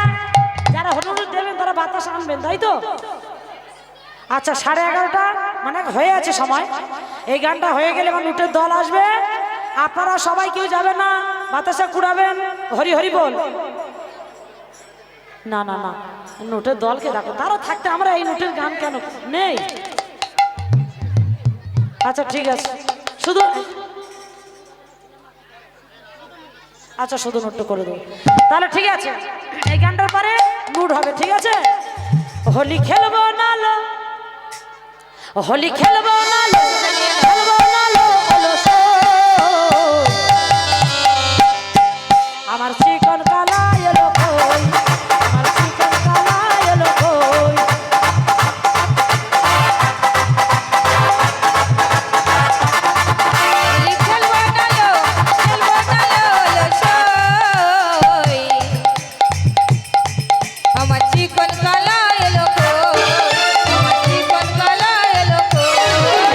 S1: যারা হরনুট দেবেন তারা বাতাসা আনবেন, তাই তো? আচ্ছা 11:30 মানে হয়ে আছে সময়, এই গানটা হয়ে গেলে আমার লুটের দল আসবে, আপনারা সবাই কেউ যাবেন না, বাতাসা কুড়াবেন, হরি হরি বল। না না না, নোটের দলকে দেখো, তারা থাকতে আমরা এই নোটের গান কেন নেই? আচ্ছা ঠিক আছে, শুধু আচ্ছা শুধু নোটটা করে দেবো তাহলে, ঠিক আছে? এই গানটার পরে নোট হবে, ঠিক আছে? হোলি খেলবো না লো, হোলি খেলবো না লো, খেলবো না লো, ওলো সো আমার চিকন কালা এলো কই, আমার চিকন কালা এলো কই।
S3: হোলি খেলবো না লো, লোসই। আমার চিকন কালা এলো কই, আমার চিকন কালা এলো কই।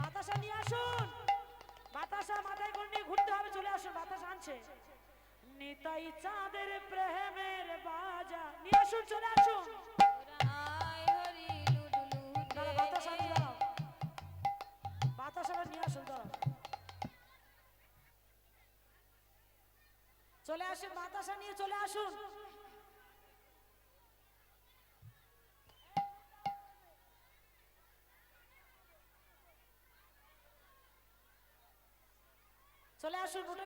S1: বাতাসা নিয়ে আসুন, বাতাসা মাথায় করে নিয়ে ঘুরতে হবে, চলে আসুন, বাতাসা আনছে। নিতাই চাঁদের প্রেমের বাজা নিয়ে আসুন, চলে আসুন।
S3: আয় হরি লুডু
S1: দাঁড়া, বাতাসা আনছে, দাঁড়াও, বাতাসাটা নিয়ে আসুন, দাঁড়াও। চলে আসুন, বাতাসা নিয়ে চলে আসুন। চলে আসুন, উঠে